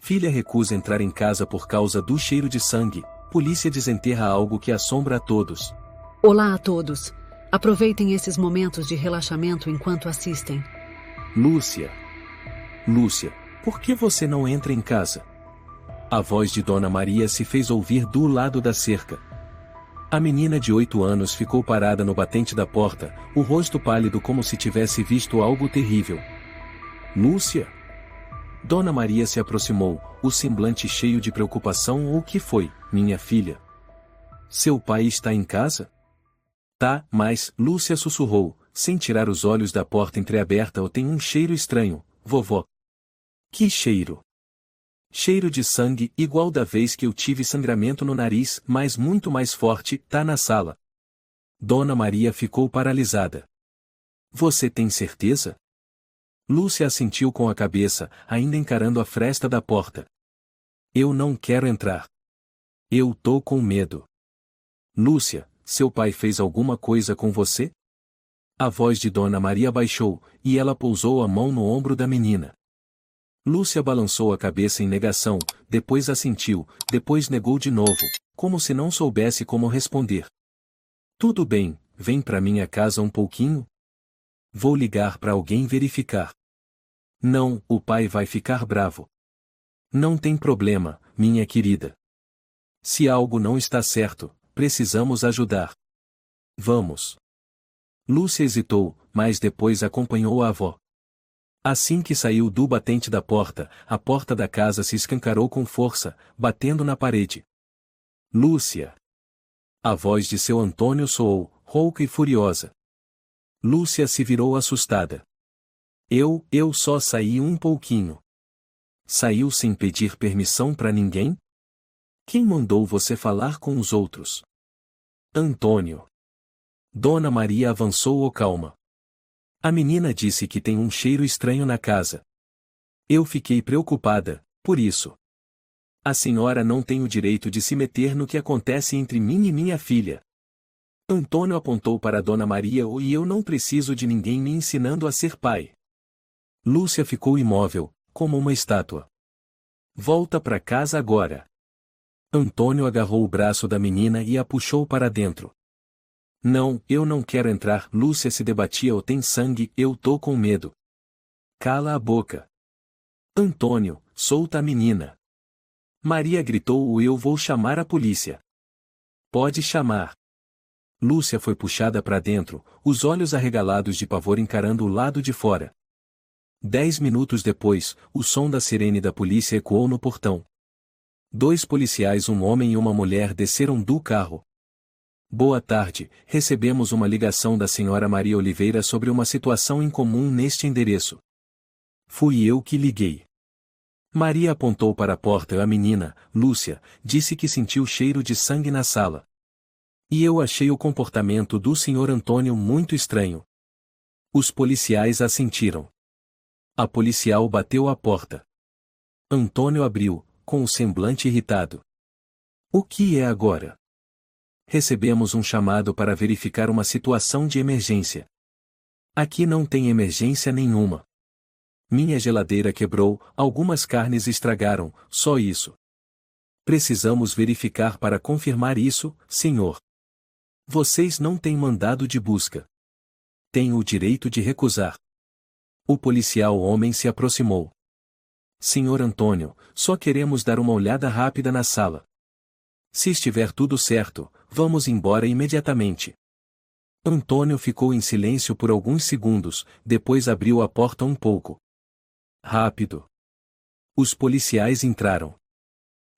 Filha recusa entrar em casa por causa do cheiro de sangue. Polícia desenterra algo que assombra a todos. Olá a todos. Aproveitem esses momentos de relaxamento enquanto assistem. Lúcia. Lúcia, por que você não entra em casa? A voz de Dona Maria se fez ouvir do lado da cerca. A menina de 8 anos ficou parada no batente da porta, o rosto pálido como se tivesse visto algo terrível. Lúcia? Dona Maria se aproximou, o semblante cheio de preocupação. O que foi, minha filha? Seu pai está em casa? Tá, mas, Lúcia sussurrou, sem tirar os olhos da porta entreaberta. Eu tenho um cheiro estranho, vovó. Que cheiro? Cheiro de sangue, igual da vez que eu tive sangramento no nariz, mas muito mais forte. Tá na sala. Dona Maria ficou paralisada. Você tem certeza? Lúcia assentiu com a cabeça, ainda encarando a fresta da porta. Eu não quero entrar. Eu tô com medo. Lúcia, seu pai fez alguma coisa com você? A voz de Dona Maria baixou, e ela pousou a mão no ombro da menina. Lúcia balançou a cabeça em negação, depois assentiu, depois negou de novo, como se não soubesse como responder. Tudo bem, vem pra minha casa um pouquinho? Vou ligar pra alguém verificar. Não, o pai vai ficar bravo. Não tem problema, minha querida. Se algo não está certo, precisamos ajudar. Vamos. Lúcia hesitou, mas depois acompanhou a avó. Assim que saiu do batente da porta, a porta da casa se escancarou com força, batendo na parede. Lúcia. A voz de seu Antônio soou, rouca e furiosa. Lúcia se virou assustada. Eu só saí um pouquinho. Saiu sem pedir permissão para ninguém? Quem mandou você falar com os outros? Antônio. Dona Maria avançou calma. A menina disse que tem um cheiro estranho na casa. Eu fiquei preocupada, por isso. A senhora não tem o direito de se meter no que acontece entre mim e minha filha. Antônio apontou para Dona Maria. E eu não preciso de ninguém me ensinando a ser pai. Lúcia ficou imóvel, como uma estátua. Volta para casa agora. Antônio agarrou o braço da menina e a puxou para dentro. Não, eu não quero entrar. Lúcia se debatia. Tem sangue, eu tô com medo. Cala a boca. Antônio, solta a menina. Maria gritou. Eu vou chamar a polícia. Pode chamar. Lúcia foi puxada para dentro, os olhos arregalados de pavor encarando o lado de fora. 10 minutos depois, o som da sirene da polícia ecoou no portão. 2 policiais, um homem e uma mulher, desceram do carro. Boa tarde, recebemos uma ligação da senhora Maria Oliveira sobre uma situação incomum neste endereço. Fui eu que liguei. Maria apontou para a porta. A menina, Lúcia, disse que sentiu cheiro de sangue na sala. E eu achei o comportamento do senhor Antônio muito estranho. Os policiais assentiram. A policial bateu à porta. Antônio abriu, com o semblante irritado. O que é agora? Recebemos um chamado para verificar uma situação de emergência. Aqui não tem emergência nenhuma. Minha geladeira quebrou, algumas carnes estragaram, só isso. Precisamos verificar para confirmar isso, senhor. Vocês não têm mandado de busca. Tenho o direito de recusar. O policial homem se aproximou. Senhor Antônio, só queremos dar uma olhada rápida na sala. Se estiver tudo certo, vamos embora imediatamente. Antônio ficou em silêncio por alguns segundos, depois abriu a porta um pouco. Rápido. Os policiais entraram.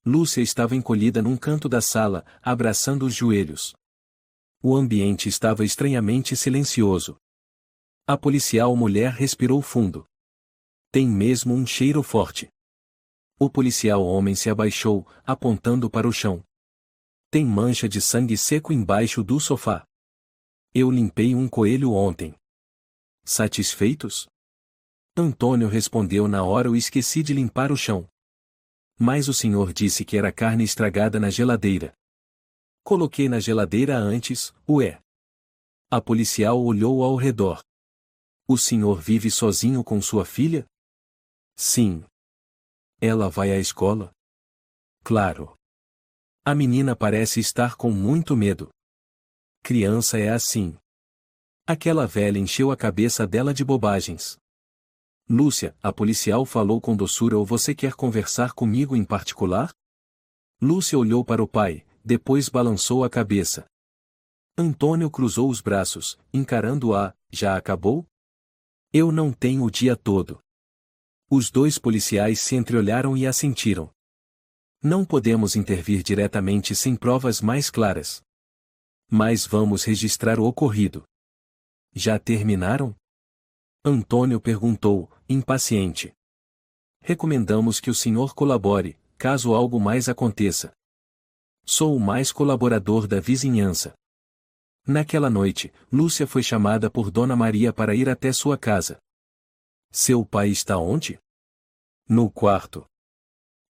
Lúcia estava encolhida num canto da sala, abraçando os joelhos. O ambiente estava estranhamente silencioso. A policial mulher respirou fundo. Tem mesmo um cheiro forte. O policial homem se abaixou, apontando para o chão. Tem mancha de sangue seco embaixo do sofá. Eu limpei um coelho ontem. Satisfeitos? Antônio respondeu na hora. Eu esqueci de limpar o chão. Mas o senhor disse que era carne estragada na geladeira. Coloquei na geladeira antes, ué. A policial olhou ao redor. O senhor vive sozinho com sua filha? Sim. Ela vai à escola? Claro. A menina parece estar com muito medo. Criança é assim. Aquela velha encheu a cabeça dela de bobagens. Lúcia, a policial falou com doçura, ou você quer conversar comigo em particular? Lúcia olhou para o pai, depois balançou a cabeça. Antônio cruzou os braços, encarando-a. Já acabou? Eu não tenho o dia todo. Os dois policiais se entreolharam e assentiram. Não podemos intervir diretamente sem provas mais claras. Mas vamos registrar o ocorrido. Já terminaram? Antônio perguntou, impaciente. Recomendamos que o senhor colabore, caso algo mais aconteça. Sou o mais colaborador da vizinhança. Naquela noite, Lúcia foi chamada por Dona Maria para ir até sua casa. Seu pai está onde? No quarto.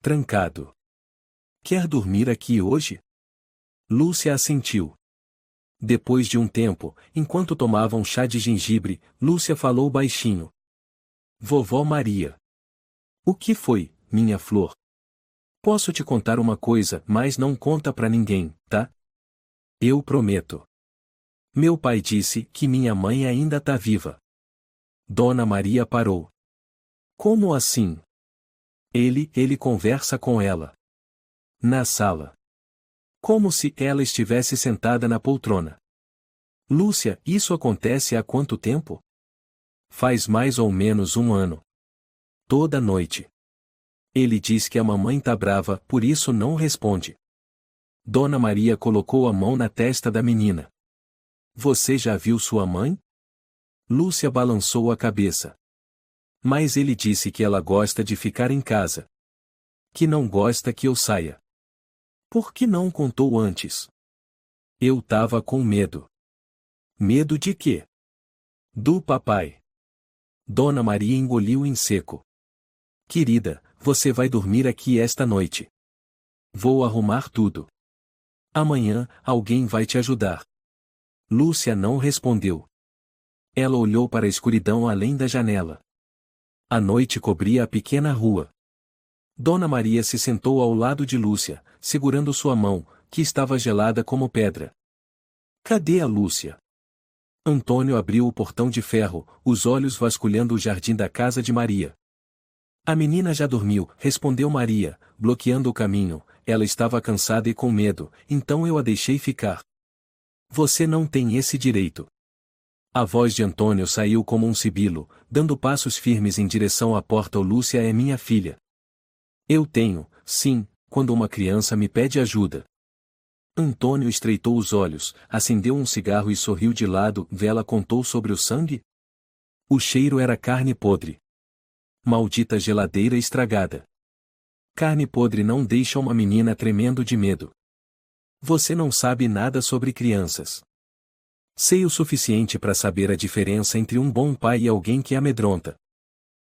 Trancado. Quer dormir aqui hoje? Lúcia assentiu. Depois de um tempo, enquanto tomavam chá de gengibre, Lúcia falou baixinho. Vovó Maria. O que foi, minha flor? Posso te contar uma coisa, mas não conta pra ninguém, tá? Eu prometo. Meu pai disse que minha mãe ainda tá viva. Dona Maria parou. Como assim? Ele conversa com ela. Na sala. Como se ela estivesse sentada na poltrona. Lúcia, isso acontece há quanto tempo? Faz mais ou menos 1 ano. Toda noite. Ele diz que a mamãe tá brava, por isso não responde. Dona Maria colocou a mão na testa da menina. Você já viu sua mãe? Lúcia balançou a cabeça. Mas ele disse que ela gosta de ficar em casa. Que não gosta que eu saia. Por que não contou antes? Eu tava com medo. Medo de quê? Do papai. Dona Maria engoliu em seco. Querida, você vai dormir aqui esta noite. Vou arrumar tudo. Amanhã, alguém vai te ajudar. Lúcia não respondeu. Ela olhou para a escuridão além da janela. A noite cobria a pequena rua. Dona Maria se sentou ao lado de Lúcia, segurando sua mão, que estava gelada como pedra. Cadê a Lúcia? Antônio abriu o portão de ferro, os olhos vasculhando o jardim da casa de Maria. A menina já dormiu, respondeu Maria, bloqueando o caminho. Ela estava cansada e com medo, então eu a deixei ficar. Você não tem esse direito. A voz de Antônio saiu como um sibilo, dando passos firmes em direção à porta. Lúcia é minha filha. Eu tenho, sim, quando uma criança me pede ajuda. Antônio estreitou os olhos, acendeu um cigarro e sorriu de lado. Vela contou sobre o sangue? O cheiro era carne podre. Maldita geladeira estragada. Carne podre não deixa uma menina tremendo de medo. Você não sabe nada sobre crianças. Sei o suficiente para saber a diferença entre um bom pai e alguém que amedronta.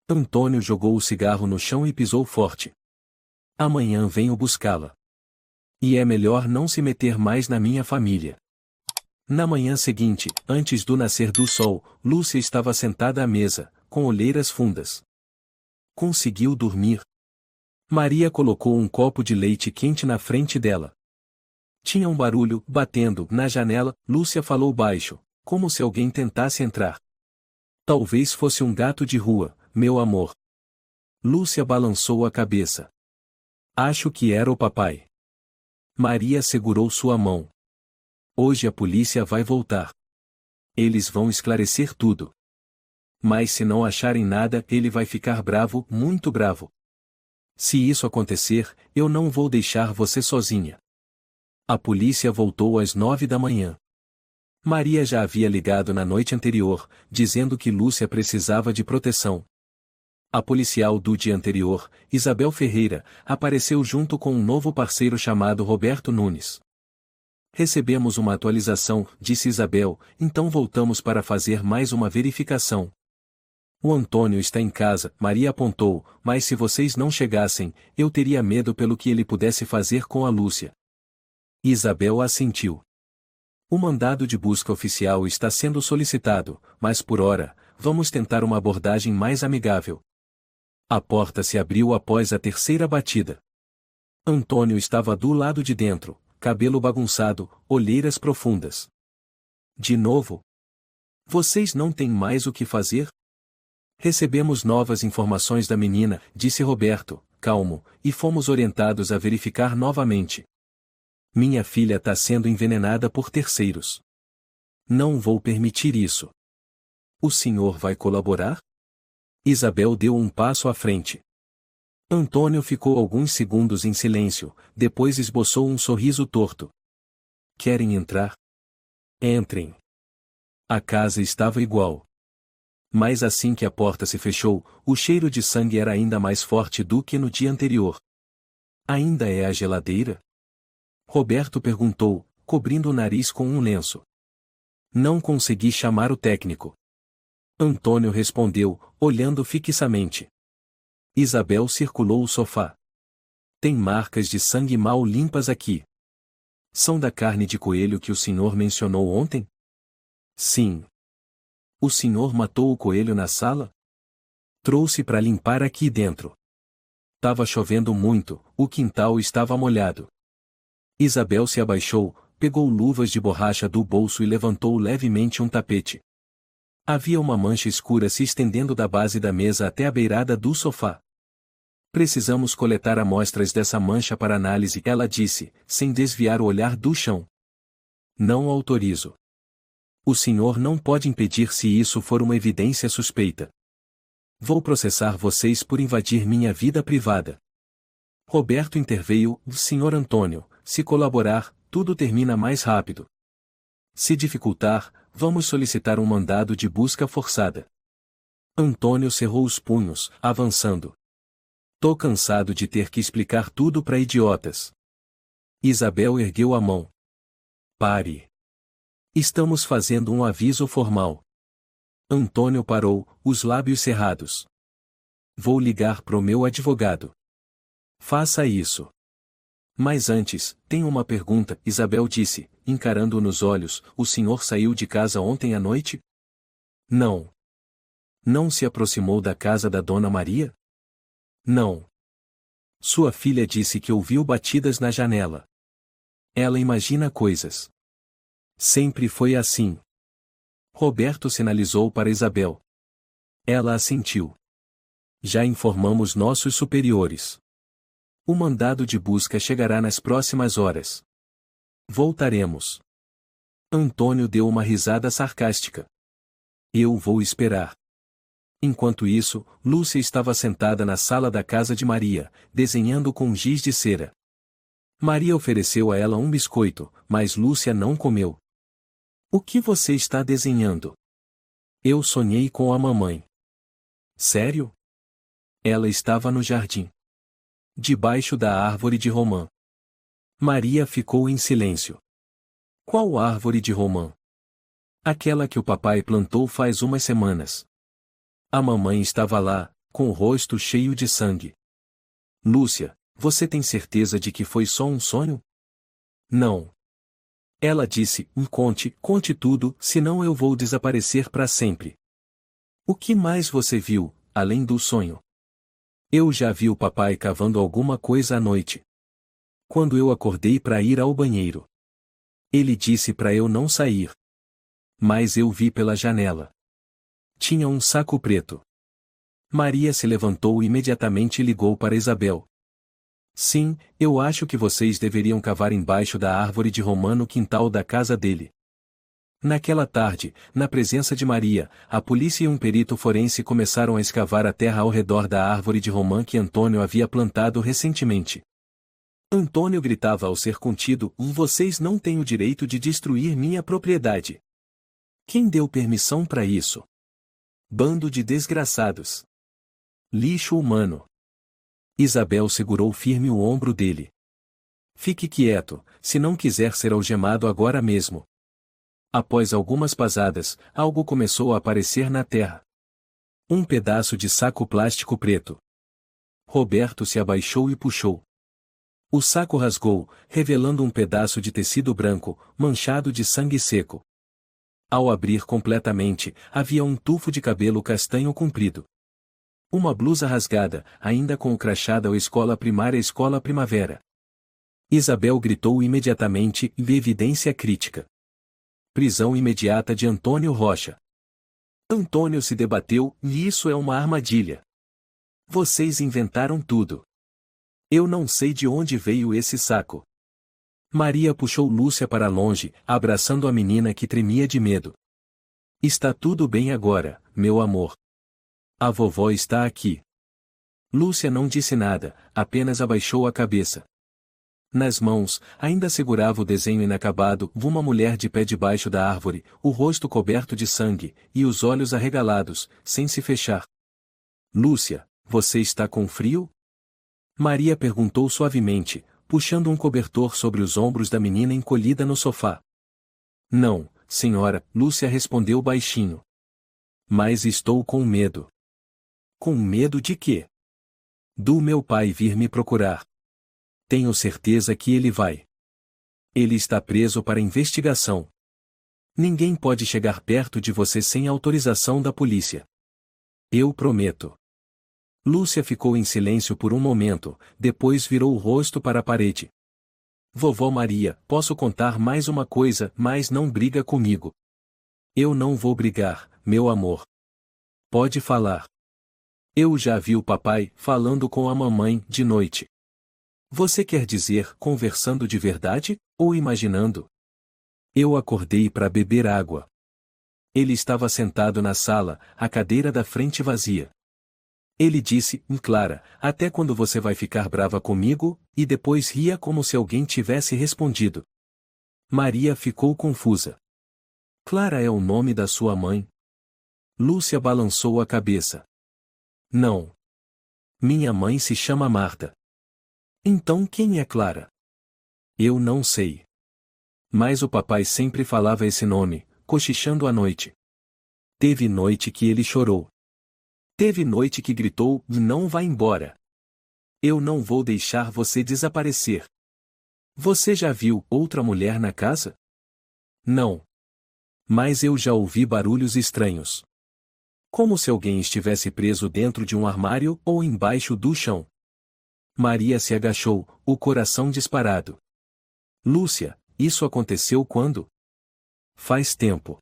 Antônio jogou o cigarro no chão e pisou forte. Amanhã venho buscá-la. E é melhor não se meter mais na minha família. Na manhã seguinte, antes do nascer do sol, Lúcia estava sentada à mesa, com olheiras fundas. Conseguiu dormir. Maria colocou um copo de leite quente na frente dela. Tinha um barulho, batendo, na janela. Lúcia falou baixo, como se alguém tentasse entrar. Talvez fosse um gato de rua, meu amor. Lúcia balançou a cabeça. Acho que era o papai. Maria segurou sua mão. Hoje a polícia vai voltar. Eles vão esclarecer tudo. Mas se não acharem nada, ele vai ficar bravo, muito bravo. Se isso acontecer, eu não vou deixar você sozinha. A polícia voltou às 9 da manhã. Maria já havia ligado na noite anterior, dizendo que Lúcia precisava de proteção. A policial do dia anterior, Isabel Ferreira, apareceu junto com um novo parceiro chamado Roberto Nunes. Recebemos uma atualização, disse Isabel, então voltamos para fazer mais uma verificação. O Antônio está em casa, Maria apontou, mas se vocês não chegassem, eu teria medo pelo que ele pudesse fazer com a Lúcia. Isabel assentiu. O mandado de busca oficial está sendo solicitado, mas por ora, vamos tentar uma abordagem mais amigável. A porta se abriu após a terceira batida. Antônio estava do lado de dentro, cabelo bagunçado, olheiras profundas. De novo? Vocês não têm mais o que fazer? Recebemos novas informações da menina, disse Roberto, calmo, e fomos orientados a verificar novamente. Minha filha está sendo envenenada por terceiros. Não vou permitir isso. O senhor vai colaborar? Isabel deu um passo à frente. Antônio ficou alguns segundos em silêncio, depois esboçou um sorriso torto. Querem entrar? Entrem. A casa estava igual. Mas assim que a porta se fechou, o cheiro de sangue era ainda mais forte do que no dia anterior. Ainda é a geladeira? Roberto perguntou, cobrindo o nariz com um lenço. Não consegui chamar o técnico. Antônio respondeu, olhando fixamente. Isabel circulou o sofá. Tem marcas de sangue mal limpas aqui. São da carne de coelho que o senhor mencionou ontem? Sim. O senhor matou o coelho na sala? Trouxe para limpar aqui dentro. Tava chovendo muito, o quintal estava molhado. Isabel se abaixou, pegou luvas de borracha do bolso e levantou levemente um tapete. Havia uma mancha escura se estendendo da base da mesa até a beirada do sofá. Precisamos coletar amostras dessa mancha para análise, ela disse, sem desviar o olhar do chão. Não autorizo. O senhor não pode impedir se isso for uma evidência suspeita. Vou processar vocês por invadir minha vida privada. Roberto interveio, Sr. Antônio, se colaborar, tudo termina mais rápido. Se dificultar, vamos solicitar um mandado de busca forçada. Antônio cerrou os punhos, avançando. Tô cansado de ter que explicar tudo para idiotas. Isabel ergueu a mão. Pare. Estamos fazendo um aviso formal. Antônio parou, os lábios cerrados. Vou ligar pro meu advogado. Faça isso. Mas antes, tenho uma pergunta, Isabel disse, encarando-o nos olhos, o senhor saiu de casa ontem à noite? Não. Não se aproximou da casa da Dona Maria? Não. Sua filha disse que ouviu batidas na janela. Ela imagina coisas. Sempre foi assim. Roberto sinalizou para Isabel. Ela assentiu. Já informamos nossos superiores. O mandado de busca chegará nas próximas horas. Voltaremos. Antônio deu uma risada sarcástica. Eu vou esperar. Enquanto isso, Lúcia estava sentada na sala da casa de Maria, desenhando com giz de cera. Maria ofereceu a ela um biscoito, mas Lúcia não comeu. O que você está desenhando? Eu sonhei com a mamãe. Sério? Ela estava no jardim. Debaixo da árvore de romã. Maria ficou em silêncio. Qual árvore de romã? Aquela que o papai plantou faz umas semanas. A mamãe estava lá, com o rosto cheio de sangue. Lúcia, você tem certeza de que foi só um sonho? Não. Ela disse, conte tudo, senão eu vou desaparecer para sempre. O que mais você viu, além do sonho? Eu já vi o papai cavando alguma coisa à noite. Quando eu acordei para ir ao banheiro. Ele disse para eu não sair. Mas eu vi pela janela. Tinha um saco preto. Maria se levantou e imediatamente ligou para Isabel. Sim, eu acho que vocês deveriam cavar embaixo da árvore de romã no quintal da casa dele. Naquela tarde, na presença de Maria, a polícia e um perito forense começaram a escavar a terra ao redor da árvore de romã que Antônio havia plantado recentemente. Antônio gritava ao ser contido, vocês não têm o direito de destruir minha propriedade. Quem deu permissão para isso? Bando de desgraçados. Lixo humano. Isabel segurou firme o ombro dele. Fique quieto, se não quiser ser algemado agora mesmo. Após algumas pasadas, algo começou a aparecer na terra. Um pedaço de saco plástico preto. Roberto se abaixou e puxou. O saco rasgou, revelando um pedaço de tecido branco, manchado de sangue seco. Ao abrir completamente, havia um tufo de cabelo castanho comprido. Uma blusa rasgada, ainda com o crachá da escola primária escola primavera. Isabel gritou imediatamente, e evidência crítica. Prisão imediata de Antônio Rocha. Antônio se debateu, e isso é uma armadilha. Vocês inventaram tudo. Eu não sei de onde veio esse saco. Maria puxou Lúcia para longe, abraçando a menina que tremia de medo. Está tudo bem agora, meu amor. A vovó está aqui. Lúcia não disse nada, apenas abaixou a cabeça. Nas mãos, ainda segurava o desenho inacabado, uma mulher de pé debaixo da árvore, o rosto coberto de sangue, e os olhos arregalados, sem se fechar. Lúcia, você está com frio? Maria perguntou suavemente, puxando um cobertor sobre os ombros da menina encolhida no sofá. Não, senhora, Lúcia respondeu baixinho. Mas estou com medo. Com medo de quê? Do meu pai vir me procurar. Tenho certeza que ele vai. Ele está preso para investigação. Ninguém pode chegar perto de você sem autorização da polícia. Eu prometo. Lúcia ficou em silêncio por um momento, depois virou o rosto para a parede. Vovó Maria, posso contar mais uma coisa, mas não briga comigo. Eu não vou brigar, meu amor. Pode falar. Eu já vi o papai falando com a mamãe de noite. Você quer dizer conversando de verdade, ou imaginando? Eu acordei para beber água. Ele estava sentado na sala, a cadeira da frente vazia. Ele disse, Clara, até quando você vai ficar brava comigo? E depois ria como se alguém tivesse respondido. Maria ficou confusa. Clara é o nome da sua mãe? Lúcia balançou a cabeça. Não. Minha mãe se chama Marta. Então quem é Clara? Eu não sei. Mas o papai sempre falava esse nome, cochichando à noite. Teve noite que ele chorou. Teve noite que gritou, não vá embora. Eu não vou deixar você desaparecer. Você já viu outra mulher na casa? Não. Mas eu já ouvi barulhos estranhos. Como se alguém estivesse preso dentro de um armário ou embaixo do chão. Maria se agachou, o coração disparado. Lúcia, isso aconteceu quando? Faz tempo.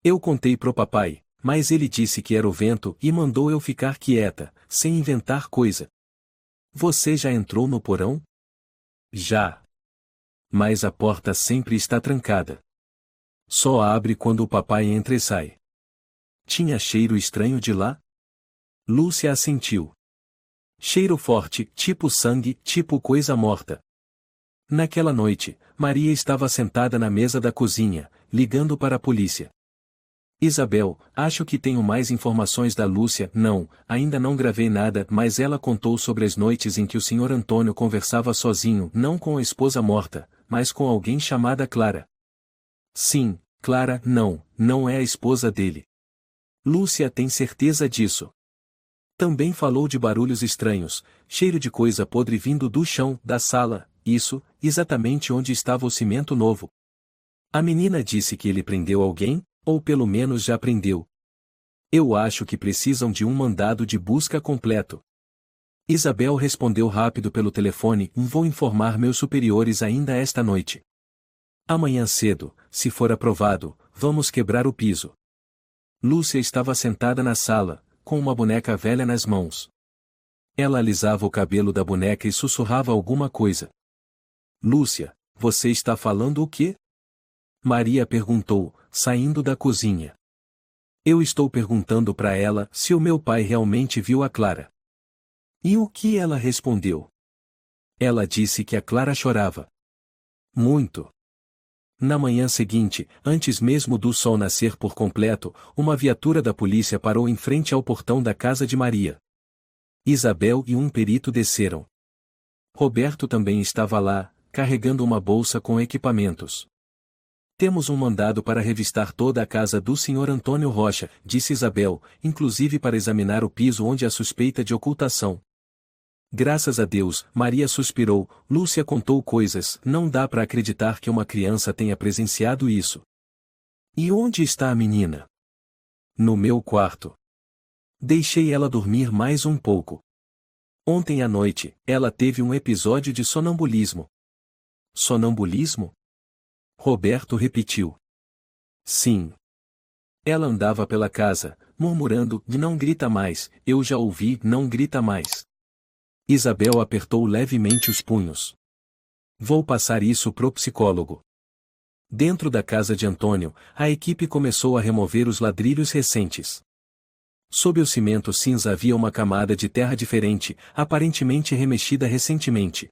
Eu contei pro papai, mas ele disse que era o vento e mandou eu ficar quieta, sem inventar coisa. Você já entrou no porão? Já. Mas a porta sempre está trancada. Só abre quando o papai entra e sai. Tinha cheiro estranho de lá? Lúcia assentiu. Cheiro forte, tipo sangue, tipo coisa morta. Naquela noite, Maria estava sentada na mesa da cozinha, ligando para a polícia. Isabel, acho que tenho mais informações da Lúcia. Não, ainda não gravei nada, mas ela contou sobre as noites em que o Sr. Antônio conversava sozinho, não com a esposa morta, mas com alguém chamada Clara. Sim, Clara, não é a esposa dele. Lúcia tem certeza disso. Também falou de barulhos estranhos, cheiro de coisa podre vindo do chão, da sala, isso, exatamente onde estava o cimento novo. A menina disse que ele prendeu alguém, ou pelo menos já prendeu. Eu acho que precisam de um mandado de busca completo. Isabel respondeu rápido pelo telefone, vou informar meus superiores ainda esta noite. Amanhã cedo, se for aprovado, vamos quebrar o piso. Lúcia estava sentada na sala, com uma boneca velha nas mãos. Ela alisava o cabelo da boneca e sussurrava alguma coisa. Lúcia, você está falando o quê? Maria perguntou, saindo da cozinha. Eu estou perguntando para ela se o meu pai realmente viu a Clara. E o que ela respondeu? Ela disse que a Clara chorava. Muito. Na manhã seguinte, antes mesmo do sol nascer por completo, uma viatura da polícia parou em frente ao portão da casa de Maria. Isabel e um perito desceram. Roberto também estava lá, carregando uma bolsa com equipamentos. Temos um mandado para revistar toda a casa do Sr. Antônio Rocha, disse Isabel, inclusive para examinar o piso onde há suspeita de ocultação. Graças a Deus, Maria suspirou. Lúcia contou coisas, não dá para acreditar que uma criança tenha presenciado isso. E onde está a menina? No meu quarto. Deixei ela dormir mais um pouco. Ontem à noite, ela teve um episódio de sonambulismo. Sonambulismo? Roberto repetiu. Sim. Ela andava pela casa, murmurando, não grita mais, eu já ouvi, não grita mais. Isabel apertou levemente os punhos. Vou passar isso pro psicólogo. Dentro da casa de Antônio, a equipe começou a remover os ladrilhos recentes. Sob o cimento cinza havia uma camada de terra diferente, aparentemente remexida recentemente.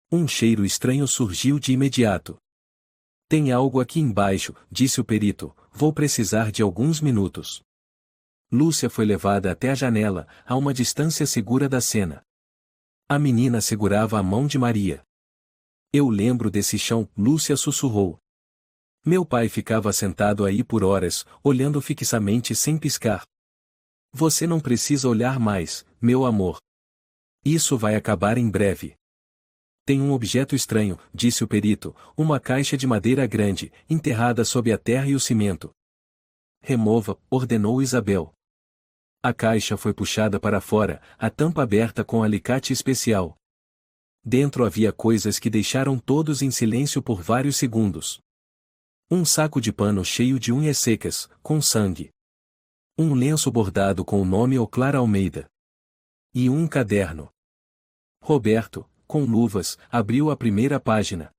Um cheiro estranho surgiu de imediato. Tem algo aqui embaixo, disse o perito, vou precisar de alguns minutos. Lúcia foi levada até a janela, a uma distância segura da cena. A menina segurava a mão de Maria. Eu lembro desse chão, Lúcia sussurrou. Meu pai ficava sentado aí por horas, olhando fixamente sem piscar. Você não precisa olhar mais, meu amor. Isso vai acabar em breve. Tem um objeto estranho, disse o perito, uma caixa de madeira grande, enterrada sob a terra e o cimento. Remova, ordenou Isabel. A caixa foi puxada para fora, a tampa aberta com alicate especial. Dentro havia coisas que deixaram todos em silêncio por vários segundos. Um saco de pano cheio de unhas secas, com sangue. Um lenço bordado com o nome O Clara Almeida. E um caderno. Roberto, com luvas, abriu a primeira página.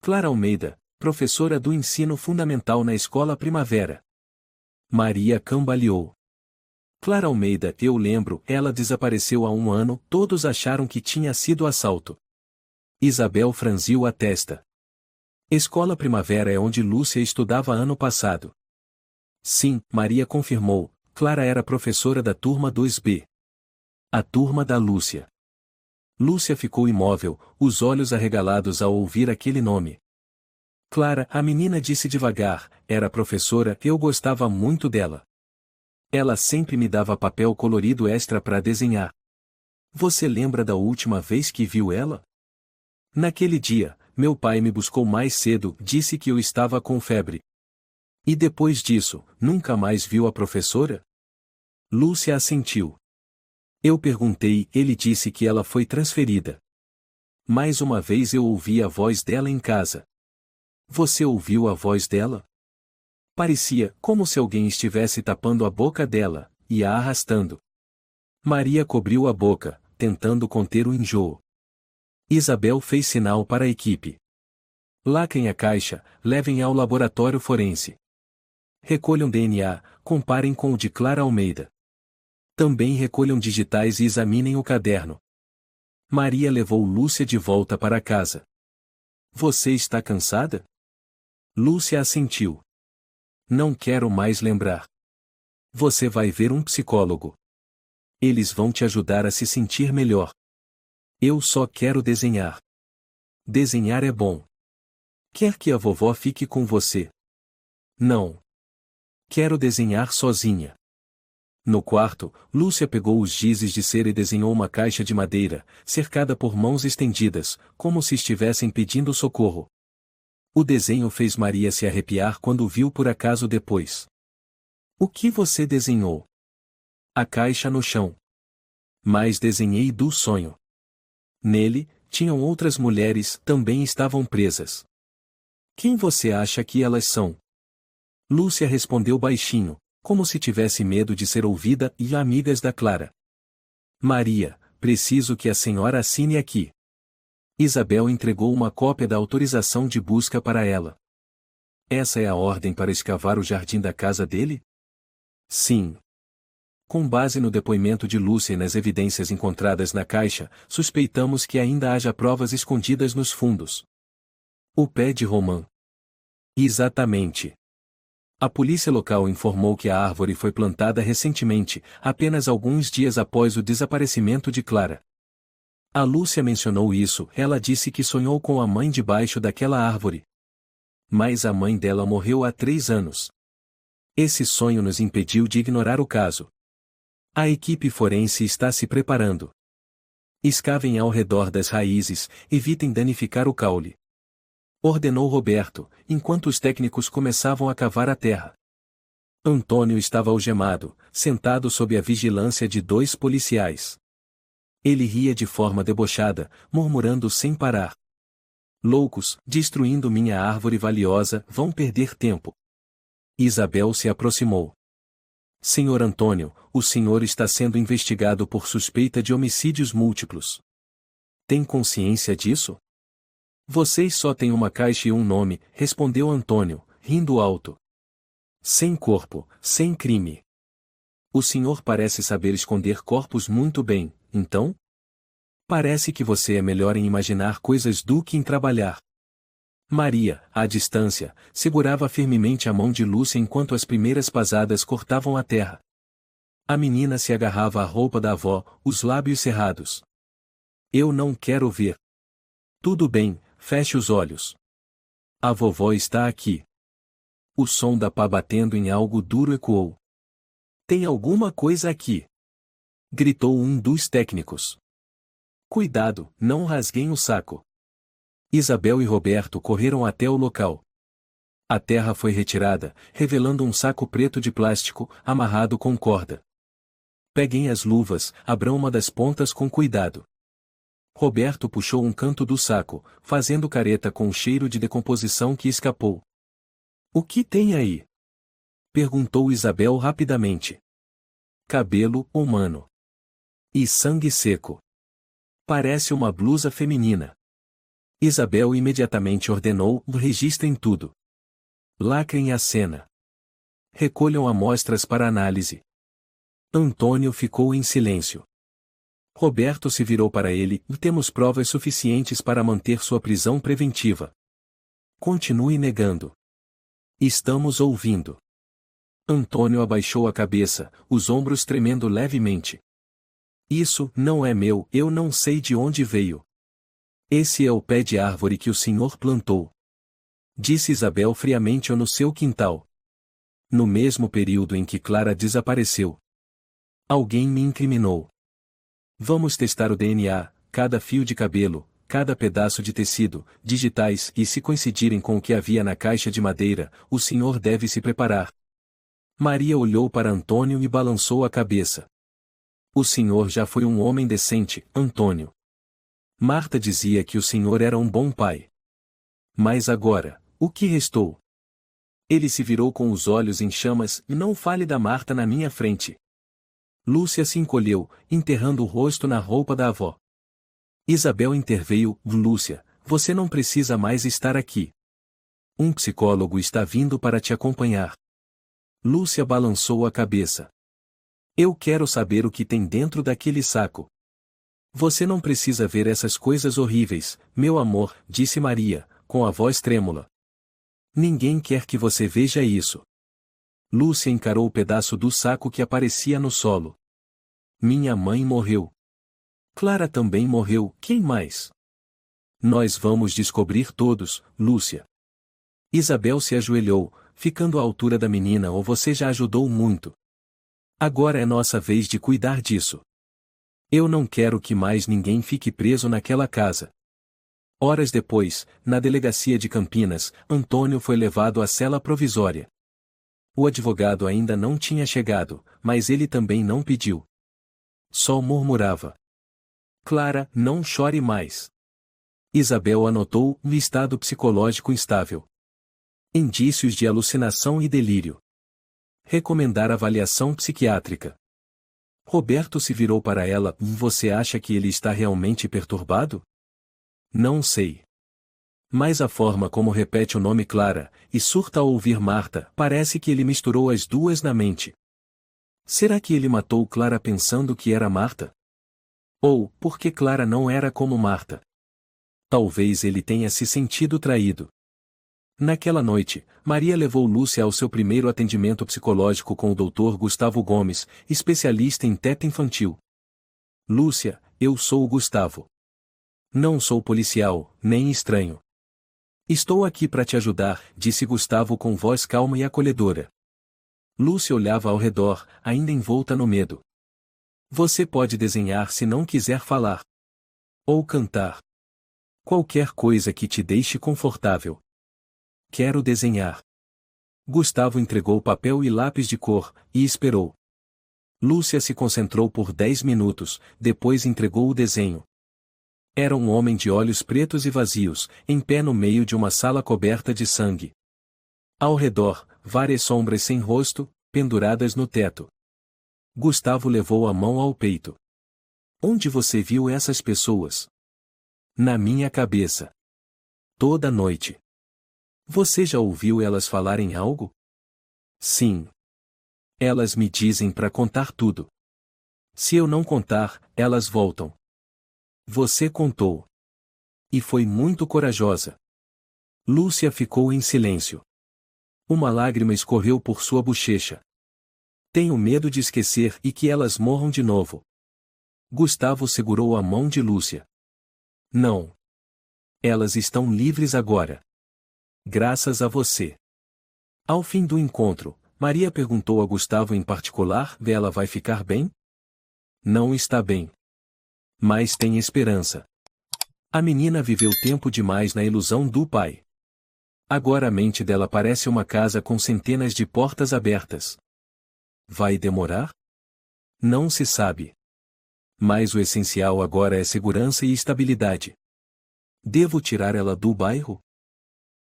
Clara Almeida, professora do ensino fundamental na Escola Primavera. Maria cambaleou. Clara Almeida, eu lembro, ela desapareceu há um ano, todos acharam que tinha sido assalto. Isabel franziu a testa. Escola Primavera é onde Lúcia estudava ano passado. Sim, Maria confirmou, Clara era professora da turma 2B. A turma da Lúcia. Lúcia ficou imóvel, os olhos arregalados ao ouvir aquele nome. Clara, a menina disse devagar, era professora, eu gostava muito dela. Ela sempre me dava papel colorido extra para desenhar. Você lembra da última vez que viu ela? Naquele dia, meu pai me buscou mais cedo, disse que eu estava com febre. E depois disso, nunca mais viu a professora? Lúcia assentiu. Eu perguntei, ele disse que ela foi transferida. Mais uma vez eu ouvi a voz dela em casa. Você ouviu a voz dela? Parecia como se alguém estivesse tapando a boca dela, e a arrastando. Maria cobriu a boca, tentando conter o enjoo. Isabel fez sinal para a equipe. Lacrem a caixa, levem ao laboratório forense. Recolham DNA, comparem com o de Clara Almeida. Também recolham digitais e examinem o caderno. Maria levou Lúcia de volta para casa. Você está cansada? Lúcia assentiu. Não quero mais lembrar. Você vai ver um psicólogo. Eles vão te ajudar a se sentir melhor. Eu só quero desenhar. Desenhar é bom. Quer que a vovó fique com você? Não. Quero desenhar sozinha. No quarto, Lúcia pegou os gizes de cera e desenhou uma caixa de madeira, cercada por mãos estendidas, como se estivessem pedindo socorro. O desenho fez Maria se arrepiar quando viu por acaso depois. O que você desenhou? A caixa no chão. Mas desenhei do sonho. Nele, tinham outras mulheres, também estavam presas. Quem você acha que elas são? Lúcia respondeu baixinho, como se tivesse medo de ser ouvida, e amigas da Clara. Maria, preciso que a senhora assine aqui. Isabel entregou uma cópia da autorização de busca para ela. Essa é a ordem para escavar o jardim da casa dele? Sim. Com base no depoimento de Lúcia e nas evidências encontradas na caixa, suspeitamos que ainda haja provas escondidas nos fundos. O pé de romã. Exatamente. A polícia local informou que a árvore foi plantada recentemente, apenas alguns dias após o desaparecimento de Clara. A Lúcia mencionou isso, ela disse que sonhou com a mãe debaixo daquela árvore. Mas a mãe dela morreu há 3 anos. Esse sonho nos impediu de ignorar o caso. A equipe forense está se preparando. Escavem ao redor das raízes, evitem danificar o caule. Ordenou Roberto, enquanto os técnicos começavam a cavar a terra. Antônio estava algemado, sentado sob a vigilância de 2 policiais. Ele ria de forma debochada, murmurando sem parar. Loucos, destruindo minha árvore valiosa, vão perder tempo. Isabel se aproximou. Senhor Antônio, o senhor está sendo investigado por suspeita de homicídios múltiplos. Tem consciência disso? Vocês só têm uma caixa e um nome, respondeu Antônio, rindo alto. Sem corpo, sem crime. O senhor parece saber esconder corpos muito bem, então? Parece que você é melhor em imaginar coisas do que em trabalhar. Maria, à distância, segurava firmemente a mão de Lúcia enquanto as primeiras pasadas cortavam a terra. A menina se agarrava à roupa da avó, os lábios cerrados. Eu não quero ver. Tudo bem, feche os olhos. A vovó está aqui. O som da pá batendo em algo duro ecoou. Tem alguma coisa aqui. Gritou um dos técnicos. Cuidado, não rasguem o saco. Isabel e Roberto correram até o local. A terra foi retirada, revelando um saco preto de plástico, amarrado com corda. Peguem as luvas, abram uma das pontas com cuidado. Roberto puxou um canto do saco, fazendo careta com o cheiro de decomposição que escapou. O que tem aí? Perguntou Isabel rapidamente. Cabelo humano. E sangue seco. Parece uma blusa feminina. Isabel imediatamente ordenou: registrem tudo. Lacrem a cena. Recolham amostras para análise. Antônio ficou em silêncio. Roberto se virou para ele: temos provas suficientes para manter sua prisão preventiva. Continue negando. Estamos ouvindo. Antônio abaixou a cabeça, os ombros tremendo levemente. Isso não é meu, eu não sei de onde veio. Esse é o pé de árvore que o senhor plantou. Disse Isabel friamente no seu quintal. No mesmo período em que Clara desapareceu. Alguém me incriminou. Vamos testar o DNA, cada fio de cabelo, cada pedaço de tecido, digitais, e se coincidirem com o que havia na caixa de madeira, o senhor deve se preparar. Maria olhou para Antônio e balançou a cabeça. O senhor já foi um homem decente, Antônio. Marta dizia que o senhor era um bom pai. Mas agora, o que restou? Ele se virou com os olhos em chamas: não fale da Marta na minha frente. Lúcia se encolheu, enterrando o rosto na roupa da avó. Isabel interveio: Lúcia, você não precisa mais estar aqui. Um psicólogo está vindo para te acompanhar. Lúcia balançou a cabeça. Eu quero saber o que tem dentro daquele saco. Você não precisa ver essas coisas horríveis, meu amor, disse Maria, com a voz trêmula. Ninguém quer que você veja isso. Lúcia encarou o pedaço do saco que aparecia no solo. Minha mãe morreu. Clara também morreu, quem mais? Nós vamos descobrir todos, Lúcia. Isabel se ajoelhou, ficando à altura da menina: ou você já ajudou muito. Agora é nossa vez de cuidar disso. Eu não quero que mais ninguém fique preso naquela casa. Horas depois, na delegacia de Campinas, Antônio foi levado à cela provisória. O advogado ainda não tinha chegado, mas ele também não pediu. Só murmurava. Clara, não chore mais. Isabel anotou: estado psicológico instável. Indícios de alucinação e delírio. Recomendar avaliação psiquiátrica. Roberto se virou para ela: você acha que ele está realmente perturbado? Não sei. Mas a forma como repete o nome Clara, e surta ao ouvir Marta, parece que ele misturou as duas na mente. Será que ele matou Clara pensando que era Marta? Ou, porque Clara não era como Marta? Talvez ele tenha se sentido traído. Naquela noite, Maria levou Lúcia ao seu primeiro atendimento psicológico com o Dr. Gustavo Gomes, especialista em teta infantil. Lúcia, eu sou o Gustavo. Não sou policial, nem estranho. Estou aqui para te ajudar, disse Gustavo com voz calma e acolhedora. Lúcia olhava ao redor, ainda envolta no medo. Você pode desenhar se não quiser falar. Ou cantar. Qualquer coisa que te deixe confortável. Quero desenhar. Gustavo entregou papel e lápis de cor, e esperou. Lúcia se concentrou por 10 minutos, depois entregou o desenho. Era um homem de olhos pretos e vazios, em pé no meio de uma sala coberta de sangue. Ao redor, várias sombras sem rosto, penduradas no teto. Gustavo levou a mão ao peito. Onde você viu essas pessoas? Na minha cabeça. Toda noite. Você já ouviu elas falarem algo? Sim. Elas me dizem para contar tudo. Se eu não contar, elas voltam. Você contou. E foi muito corajosa. Lúcia ficou em silêncio. Uma lágrima escorreu por sua bochecha. Tenho medo de esquecer e que elas morram de novo. Gustavo segurou a mão de Lúcia. Não. Elas estão livres agora. Graças a você. Ao fim do encontro, Maria perguntou a Gustavo em particular: ela vai ficar bem? Não está bem. Mas tem esperança. A menina viveu tempo demais na ilusão do pai. Agora a mente dela parece uma casa com centenas de portas abertas. Vai demorar? Não se sabe. Mas o essencial agora é segurança e estabilidade. Devo tirar ela do bairro?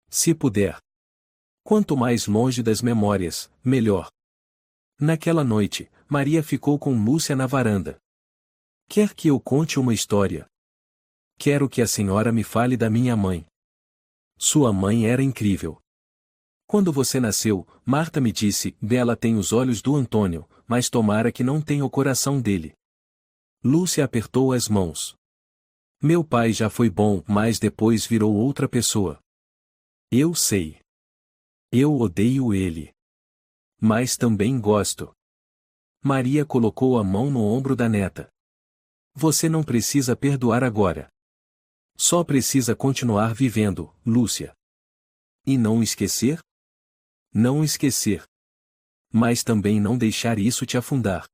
Se puder. Quanto mais longe das memórias, melhor. Naquela noite, Maria ficou com Lúcia na varanda. Quer que eu conte uma história? Quero que a senhora me fale da minha mãe. Sua mãe era incrível. Quando você nasceu, Marta me disse: Bela tem os olhos do Antônio, mas tomara que não tenha o coração dele. Lúcia apertou as mãos. Meu pai já foi bom, mas depois virou outra pessoa. Eu sei. Eu odeio ele. Mas também gosto. Maria colocou a mão no ombro da neta. Você não precisa perdoar agora. Só precisa continuar vivendo, Lúcia. E não esquecer? Não esquecer. Mas também não deixar isso te afundar.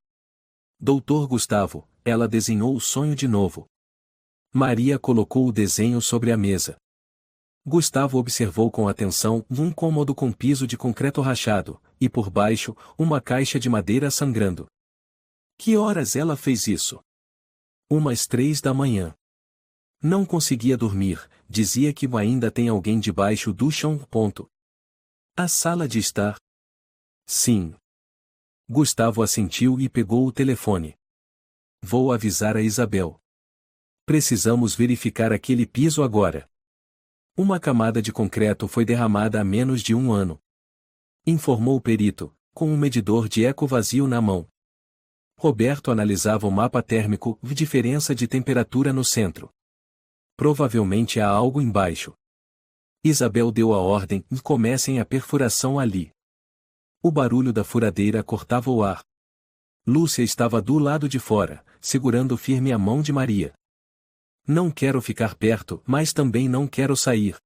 Doutor Gustavo, ela desenhou o sonho de novo. Maria colocou o desenho sobre a mesa. Gustavo observou com atenção um cômodo com piso de concreto rachado, e por baixo, uma caixa de madeira sangrando. Que horas ela fez isso? Umas 3 da manhã. Não conseguia dormir, dizia que ainda tem alguém debaixo do chão. A sala de estar? Sim. Gustavo assentiu e pegou o telefone. Vou avisar a Isabel. Precisamos verificar aquele piso agora. Uma camada de concreto foi derramada há menos de 1 ano. Informou o perito, com um medidor de eco vazio na mão. Roberto analisava o mapa térmico, diferença de temperatura no centro. Provavelmente há algo embaixo. Isabel deu a ordem: comecem a perfuração ali. O barulho da furadeira cortava o ar. Lúcia estava do lado de fora, segurando firme a mão de Maria. Não quero ficar perto, mas também não quero sair.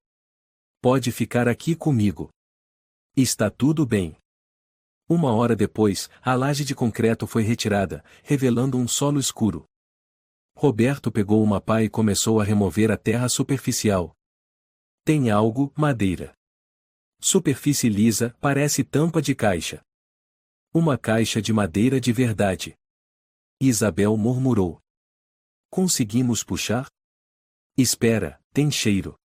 Pode ficar aqui comigo. Está tudo bem. 1 hora depois, a laje de concreto foi retirada, revelando um solo escuro. Roberto pegou uma pá e começou a remover a terra superficial. Tem algo, madeira. Superfície lisa, parece tampa de caixa. Uma caixa de madeira de verdade. Isabel murmurou. Conseguimos puxar? Espera, tem cheiro.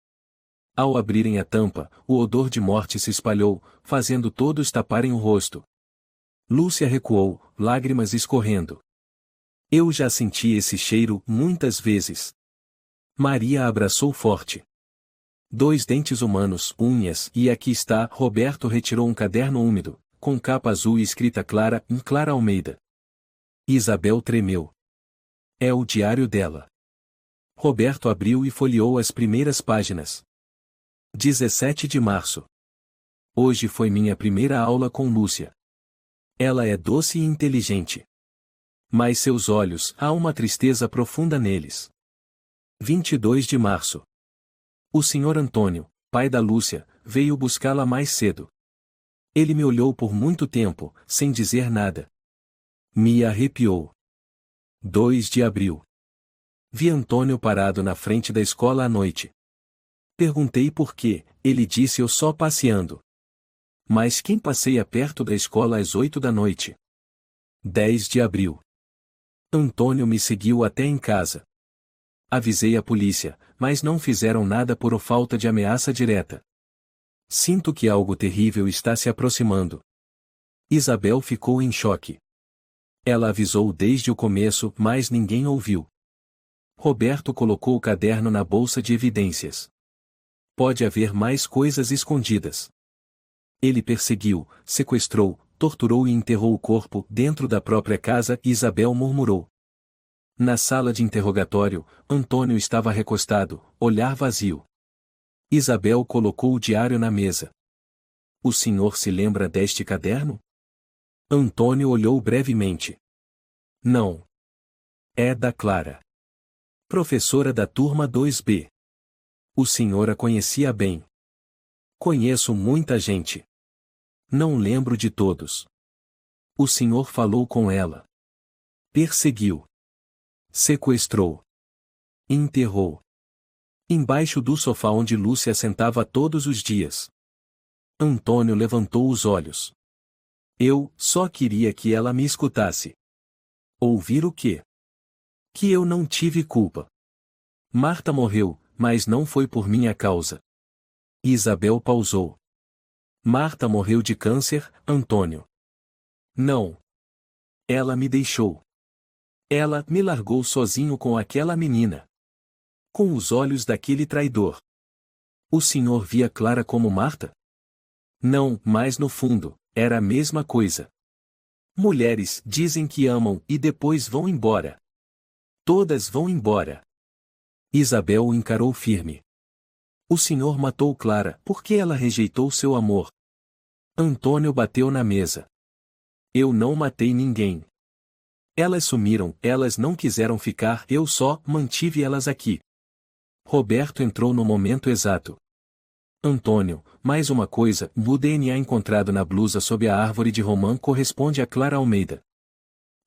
Ao abrirem a tampa, o odor de morte se espalhou, fazendo todos taparem o rosto. Lúcia recuou, lágrimas escorrendo. Eu já senti esse cheiro muitas vezes. Maria a abraçou forte. 2 dentes humanos, unhas, e aqui está. Roberto retirou um caderno úmido, com capa azul e escrita clara, em Clara Almeida. Isabel tremeu. É o diário dela. Roberto abriu e folheou as primeiras páginas. 17 de março. Hoje foi minha primeira aula com Lúcia. Ela é doce e inteligente. Mas seus olhos, há uma tristeza profunda neles. 22 de março. O Sr. Antônio, pai da Lúcia, veio buscá-la mais cedo. Ele me olhou por muito tempo, sem dizer nada. Me arrepiou. 2 de abril. Vi Antônio parado na frente da escola à noite. Perguntei por quê, ele disse: eu só passeando. Mas quem passeia perto da escola às 8 da noite? 10 de abril. Antônio me seguiu até em casa. Avisei a polícia, mas não fizeram nada por falta de ameaça direta. Sinto que algo terrível está se aproximando. Isabel ficou em choque. Ela avisou desde o começo, mas ninguém ouviu. Roberto colocou o caderno na bolsa de evidências. Pode haver mais coisas escondidas. Ele perseguiu, sequestrou, torturou e enterrou o corpo dentro da própria casa, Isabel murmurou. Na sala de interrogatório, Antônio estava recostado, olhar vazio. Isabel colocou o diário na mesa. O senhor se lembra deste caderno? Antônio olhou brevemente. Não. É da Clara. Professora da turma 2B. O senhor a conhecia bem. Conheço muita gente. Não lembro de todos. O senhor falou com ela. Perseguiu. Sequestrou. Enterrou. Embaixo do sofá onde Lúcia sentava todos os dias. Antônio levantou os olhos. Eu só queria que ela me escutasse. Ouvir o quê? Que eu não tive culpa. Marta morreu, mas não foi por minha causa. Isabel pausou. Marta morreu de câncer, Antônio. Não. Ela me deixou. Ela me largou sozinho com aquela menina. Com os olhos daquele traidor. O senhor via Clara como Marta? Não, mas no fundo, era a mesma coisa. Mulheres dizem que amam e depois vão embora. Todas vão embora. Isabel o encarou firme. O senhor matou Clara porque ela rejeitou seu amor. Antônio bateu na mesa. Eu não matei ninguém. Elas sumiram, elas não quiseram ficar, eu só mantive elas aqui. Roberto entrou no momento exato. Antônio, mais uma coisa, o DNA encontrado na blusa sob a árvore de romã corresponde a Clara Almeida.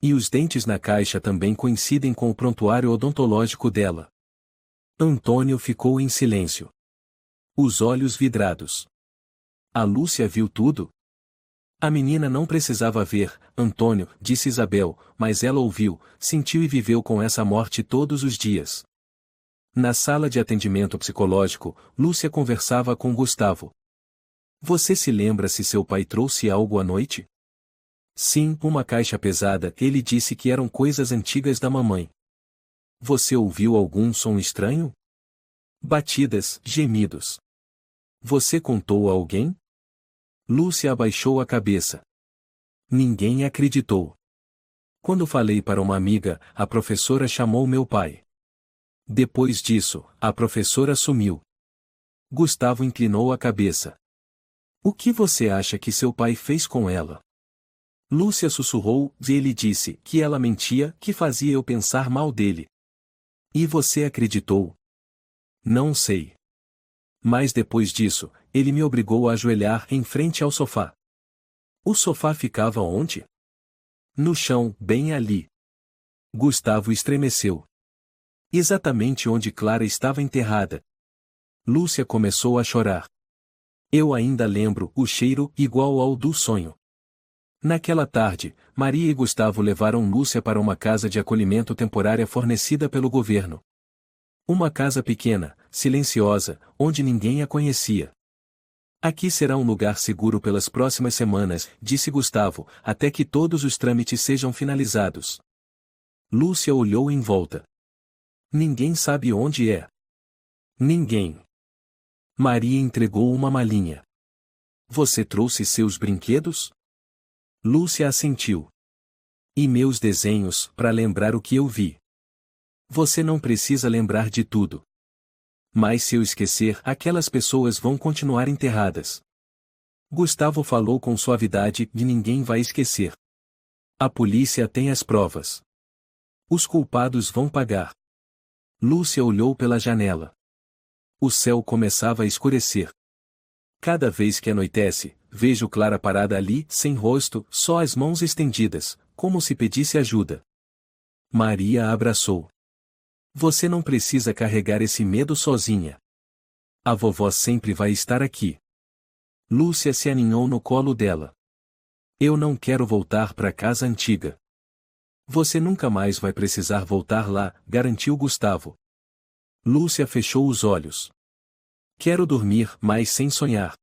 E os dentes na caixa também coincidem com o prontuário odontológico dela. Antônio ficou em silêncio. Os olhos vidrados. A Lúcia viu tudo? A menina não precisava ver, Antônio, disse Isabel, mas ela ouviu, sentiu e viveu com essa morte todos os dias. Na sala de atendimento psicológico, Lúcia conversava com Gustavo. Você se lembra se seu pai trouxe algo à noite? Sim, uma caixa pesada, ele disse que eram coisas antigas da mamãe. Você ouviu algum som estranho? Batidas, gemidos. Você contou a alguém? Lúcia abaixou a cabeça. Ninguém acreditou. Quando falei para uma amiga, a professora chamou meu pai. Depois disso, a professora sumiu. Gustavo inclinou a cabeça. O que você acha que seu pai fez com ela? Lúcia sussurrou, e ele disse que ela mentia, que fazia eu pensar mal dele. E você acreditou? Não sei. Mas depois disso, ele me obrigou a ajoelhar em frente ao sofá. O sofá ficava onde? No chão, bem ali. Gustavo estremeceu. Exatamente onde Clara estava enterrada. Lúcia começou a chorar. Eu ainda lembro o cheiro igual ao do sonho. Naquela tarde, Maria e Gustavo levaram Lúcia para uma casa de acolhimento temporária fornecida pelo governo. Uma casa pequena, silenciosa, onde ninguém a conhecia. Aqui será um lugar seguro pelas próximas semanas, disse Gustavo, até que todos os trâmites sejam finalizados. Lúcia olhou em volta. Ninguém sabe onde é. Ninguém. Maria entregou uma malinha. Você trouxe seus brinquedos? Lúcia assentiu. E meus desenhos, para lembrar o que eu vi. Você não precisa lembrar de tudo. Mas se eu esquecer, aquelas pessoas vão continuar enterradas. Gustavo falou com suavidade, e ninguém vai esquecer. A polícia tem as provas. Os culpados vão pagar. Lúcia olhou pela janela. O céu começava a escurecer. Cada vez que anoitece, vejo Clara parada ali, sem rosto, só as mãos estendidas, como se pedisse ajuda. Maria a abraçou. Você não precisa carregar esse medo sozinha. A vovó sempre vai estar aqui. Lúcia se aninhou no colo dela. Eu não quero voltar para a casa antiga. Você nunca mais vai precisar voltar lá, garantiu Gustavo. Lúcia fechou os olhos. Quero dormir, mas sem sonhar.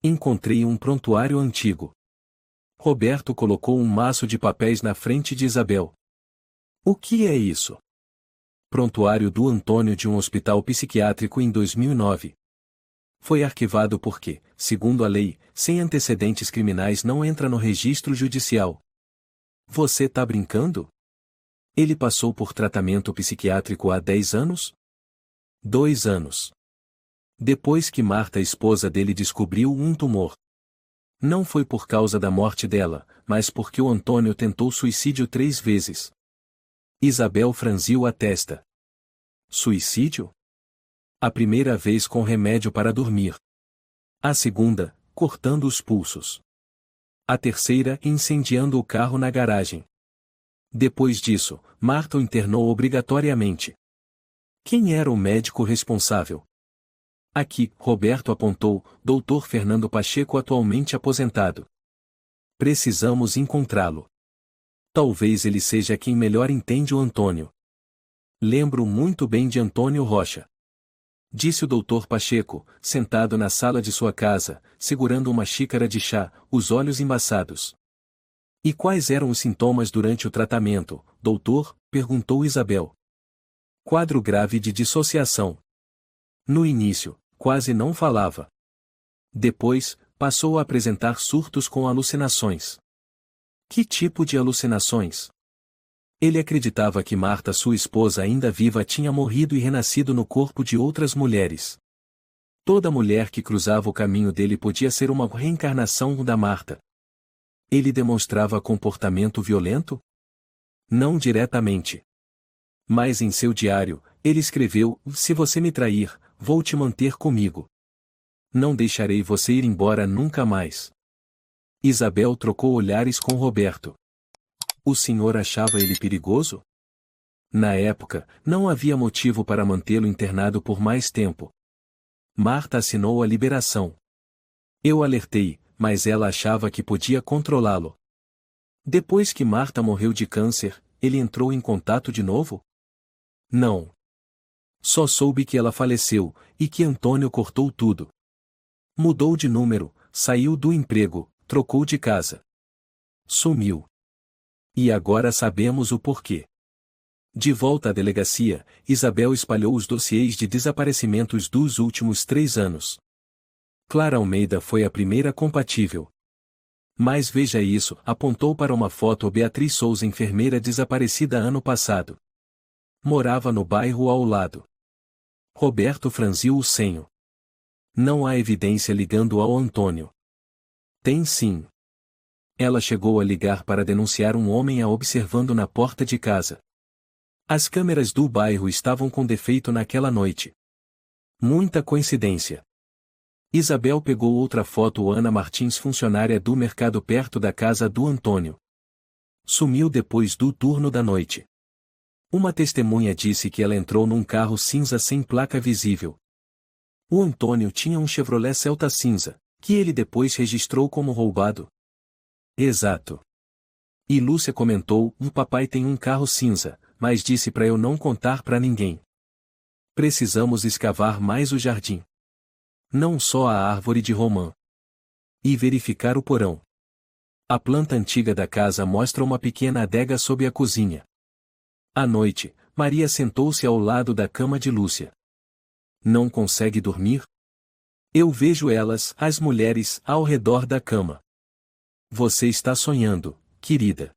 Encontrei um prontuário antigo. Roberto colocou um maço de papéis na frente de Isabel. O que é isso? Prontuário do Antônio de um hospital psiquiátrico em 2009. Foi arquivado porque, segundo a lei, sem antecedentes criminais não entra no registro judicial. Você tá brincando? Ele passou por tratamento psiquiátrico há 10 anos? 2 anos. Depois que Marta, a esposa dele, descobriu um tumor. Não foi por causa da morte dela, mas porque o Antônio tentou suicídio 3 vezes. Isabel franziu a testa. Suicídio? A primeira vez com remédio para dormir. A segunda, cortando os pulsos. A terceira, incendiando o carro na garagem. Depois disso, Marta o internou obrigatoriamente. Quem era o médico responsável? Aqui, Roberto apontou, Dr. Fernando Pacheco, atualmente aposentado. Precisamos encontrá-lo. Talvez ele seja quem melhor entende o Antônio. Lembro muito bem de Antônio Rocha. Disse o Dr. Pacheco, sentado na sala de sua casa, segurando uma xícara de chá, os olhos embaçados. E quais eram os sintomas durante o tratamento, doutor? Perguntou Isabel. Quadro grave de dissociação. No início, quase não falava. Depois, passou a apresentar surtos com alucinações. Que tipo de alucinações? Ele acreditava que Marta, sua esposa ainda viva, tinha morrido e renascido no corpo de outras mulheres. Toda mulher que cruzava o caminho dele podia ser uma reencarnação da Marta. Ele demonstrava comportamento violento? Não diretamente. Mas em seu diário, ele escreveu: se você me trair, vou te manter comigo. Não deixarei você ir embora nunca mais. Isabel trocou olhares com Roberto. O senhor achava ele perigoso? Na época, não havia motivo para mantê-lo internado por mais tempo. Marta assinou a liberação. Eu alertei, mas ela achava que podia controlá-lo. Depois que Marta morreu de câncer, ele entrou em contato de novo? Não. Só soube que ela faleceu, e que Antônio cortou tudo. Mudou de número, saiu do emprego, trocou de casa. Sumiu. E agora sabemos o porquê. De volta à delegacia, Isabel espalhou os dossiês de desaparecimentos dos últimos 3 anos. Clara Almeida foi a primeira compatível. Mas veja isso, apontou para uma foto. Beatriz Souza, enfermeira desaparecida ano passado. Morava no bairro ao lado. Roberto franziu o senho. Não há evidência ligando ao Antônio. Tem sim. Ela chegou a ligar para denunciar um homem a observando na porta de casa. As câmeras do bairro estavam com defeito naquela noite. Muita coincidência. Isabel pegou outra foto. Ana Martins, funcionária do mercado perto da casa do Antônio. Sumiu depois do turno da noite. Uma testemunha disse que ela entrou num carro cinza sem placa visível. O Antônio tinha um Chevrolet Celta cinza, que ele depois registrou como roubado. Exato. E Lúcia comentou: o papai tem um carro cinza, mas disse para eu não contar para ninguém. Precisamos escavar mais o jardim. Não só a árvore de romã. E verificar o porão. A planta antiga da casa mostra uma pequena adega sob a cozinha. À noite, Maria sentou-se ao lado da cama de Lúcia. Não consegue dormir? Eu vejo elas, as mulheres, ao redor da cama. Você está sonhando, querida.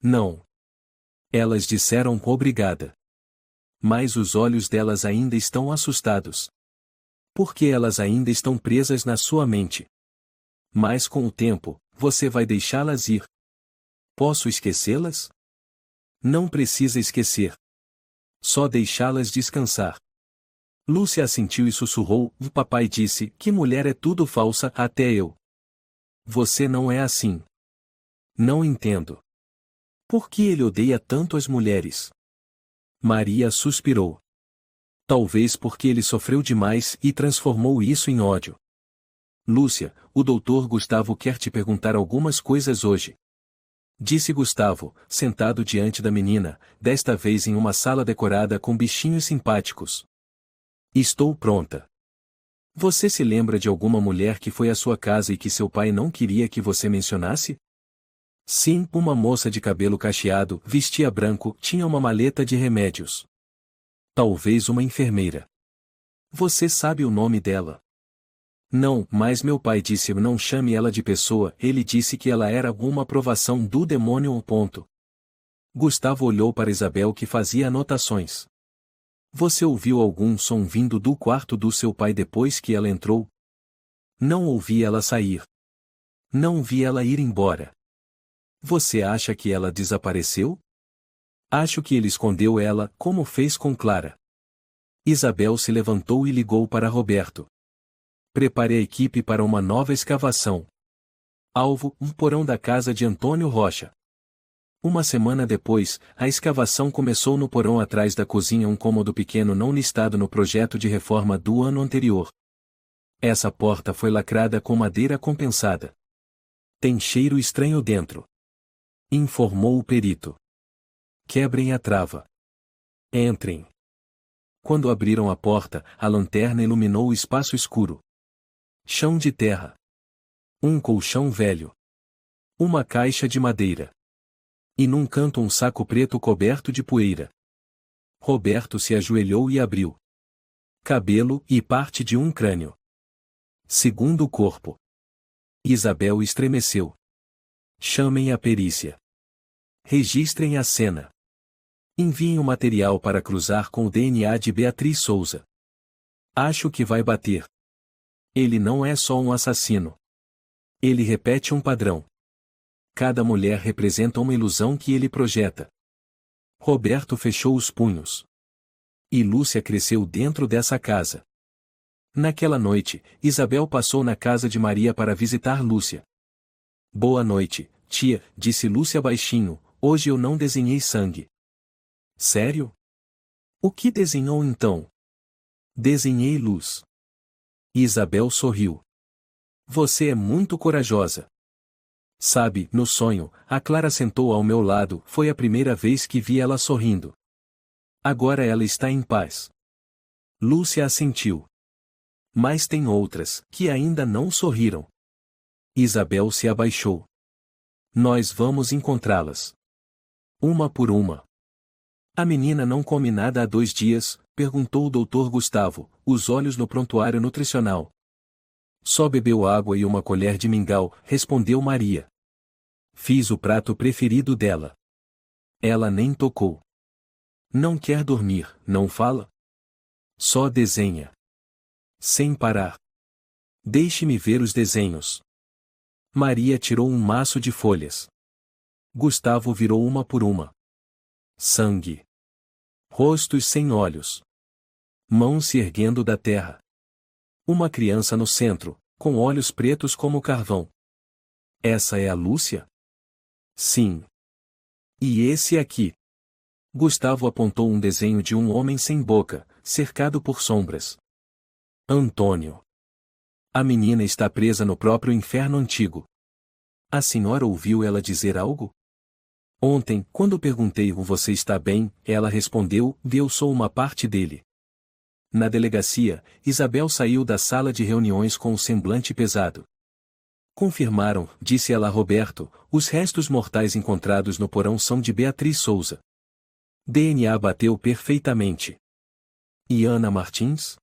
Não. Elas disseram obrigada. Mas os olhos delas ainda estão assustados. Porque elas ainda estão presas na sua mente. Mas com o tempo, você vai deixá-las ir. Posso esquecê-las? Não precisa esquecer. Só deixá-las descansar. Lúcia assentiu e sussurrou: o papai disse que mulher é tudo falsa, até eu. Você não é assim. Não entendo. Por que ele odeia tanto as mulheres? Maria suspirou. Talvez porque ele sofreu demais e transformou isso em ódio. Lúcia, o doutor Gustavo quer te perguntar algumas coisas hoje. Disse Gustavo, sentado diante da menina, desta vez em uma sala decorada com bichinhos simpáticos. Estou pronta. Você se lembra de alguma mulher que foi à sua casa e que seu pai não queria que você mencionasse? Sim, uma moça de cabelo cacheado, vestia branco, tinha uma maleta de remédios. Talvez uma enfermeira. Você sabe o nome dela? Não, mas meu pai disse não chame ela de pessoa, ele disse que ela era uma aprovação do demônio. Gustavo olhou para Isabel que fazia anotações. Você ouviu algum som vindo do quarto do seu pai depois que ela entrou? Não ouvi ela sair. Não vi ela ir embora. Você acha que ela desapareceu? Acho que ele escondeu ela, como fez com Clara. Isabel se levantou e ligou para Roberto. Prepare a equipe para uma nova escavação. Alvo, um porão da casa de Antônio Rocha. Uma semana depois, a escavação começou no porão atrás da cozinha, um cômodo pequeno não listado no projeto de reforma do ano anterior. Essa porta foi lacrada com madeira compensada. Tem cheiro estranho dentro, informou o perito. Quebrem a trava. Entrem. Quando abriram a porta, a lanterna iluminou o espaço escuro. Chão de terra. Um colchão velho. Uma caixa de madeira. E num canto um saco preto coberto de poeira. Roberto se ajoelhou e abriu. Cabelo e parte de um crânio. Segundo corpo. Isabel estremeceu. Chamem a perícia. Registrem a cena. Enviem o material para cruzar com o DNA de Beatriz Souza. Acho que vai bater. Ele não é só um assassino. Ele repete um padrão. Cada mulher representa uma ilusão que ele projeta. Roberto fechou os punhos. E Lúcia cresceu dentro dessa casa. Naquela noite, Isabel passou na casa de Maria para visitar Lúcia. Boa noite, tia, disse Lúcia baixinho, hoje eu não desenhei sangue. Sério? O que desenhou então? Desenhei luz. Isabel sorriu. Você é muito corajosa. Sabe, no sonho, a Clara sentou ao meu lado, foi a primeira vez que vi ela sorrindo. Agora ela está em paz. Lúcia assentiu. Mas tem outras, que ainda não sorriram. Isabel se abaixou. Nós vamos encontrá-las. Uma por uma. A menina não come nada há 2 dias, perguntou o doutor Gustavo, os olhos no prontuário nutricional. Só bebeu água e uma colher de mingau, respondeu Maria. Fiz o prato preferido dela. Ela nem tocou. Não quer dormir, não fala? Só desenha. Sem parar. Deixe-me ver os desenhos. Maria tirou um maço de folhas. Gustavo virou uma por uma. Sangue. Rostos sem olhos. Mãos se erguendo da terra. Uma criança no centro, com olhos pretos como carvão. Essa é a Lúcia? Sim. E esse aqui? Gustavo apontou um desenho de um homem sem boca, cercado por sombras. Antônio. A menina está presa no próprio inferno antigo. A senhora ouviu ela dizer algo? Ontem, quando perguntei você está bem, ela respondeu, eu sou uma parte dele. Na delegacia, Isabel saiu da sala de reuniões com um semblante pesado. Confirmaram, disse ela a Roberto, os restos mortais encontrados no porão são de Beatriz Souza. DNA bateu perfeitamente. E Ana Martins?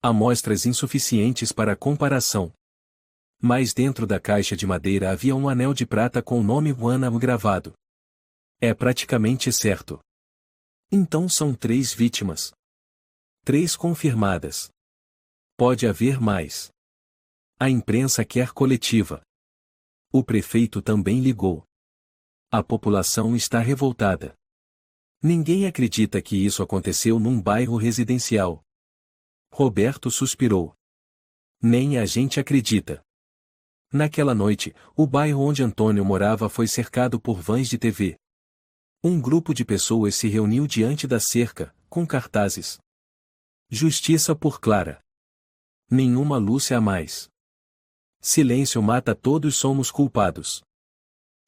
Amostras insuficientes para comparação. Mas dentro da caixa de madeira havia um anel de prata com o nome Ana gravado. É praticamente certo. Então são 3 vítimas. 3 confirmadas. Pode haver mais. A imprensa quer coletiva. O prefeito também ligou. A população está revoltada. Ninguém acredita que isso aconteceu num bairro residencial. Roberto suspirou. Nem a gente acredita. Naquela noite, o bairro onde Antônio morava foi cercado por vans de TV. Um grupo de pessoas se reuniu diante da cerca, com cartazes. Justiça por Clara. Nenhuma Lúcia a mais. Silêncio mata, todos somos culpados.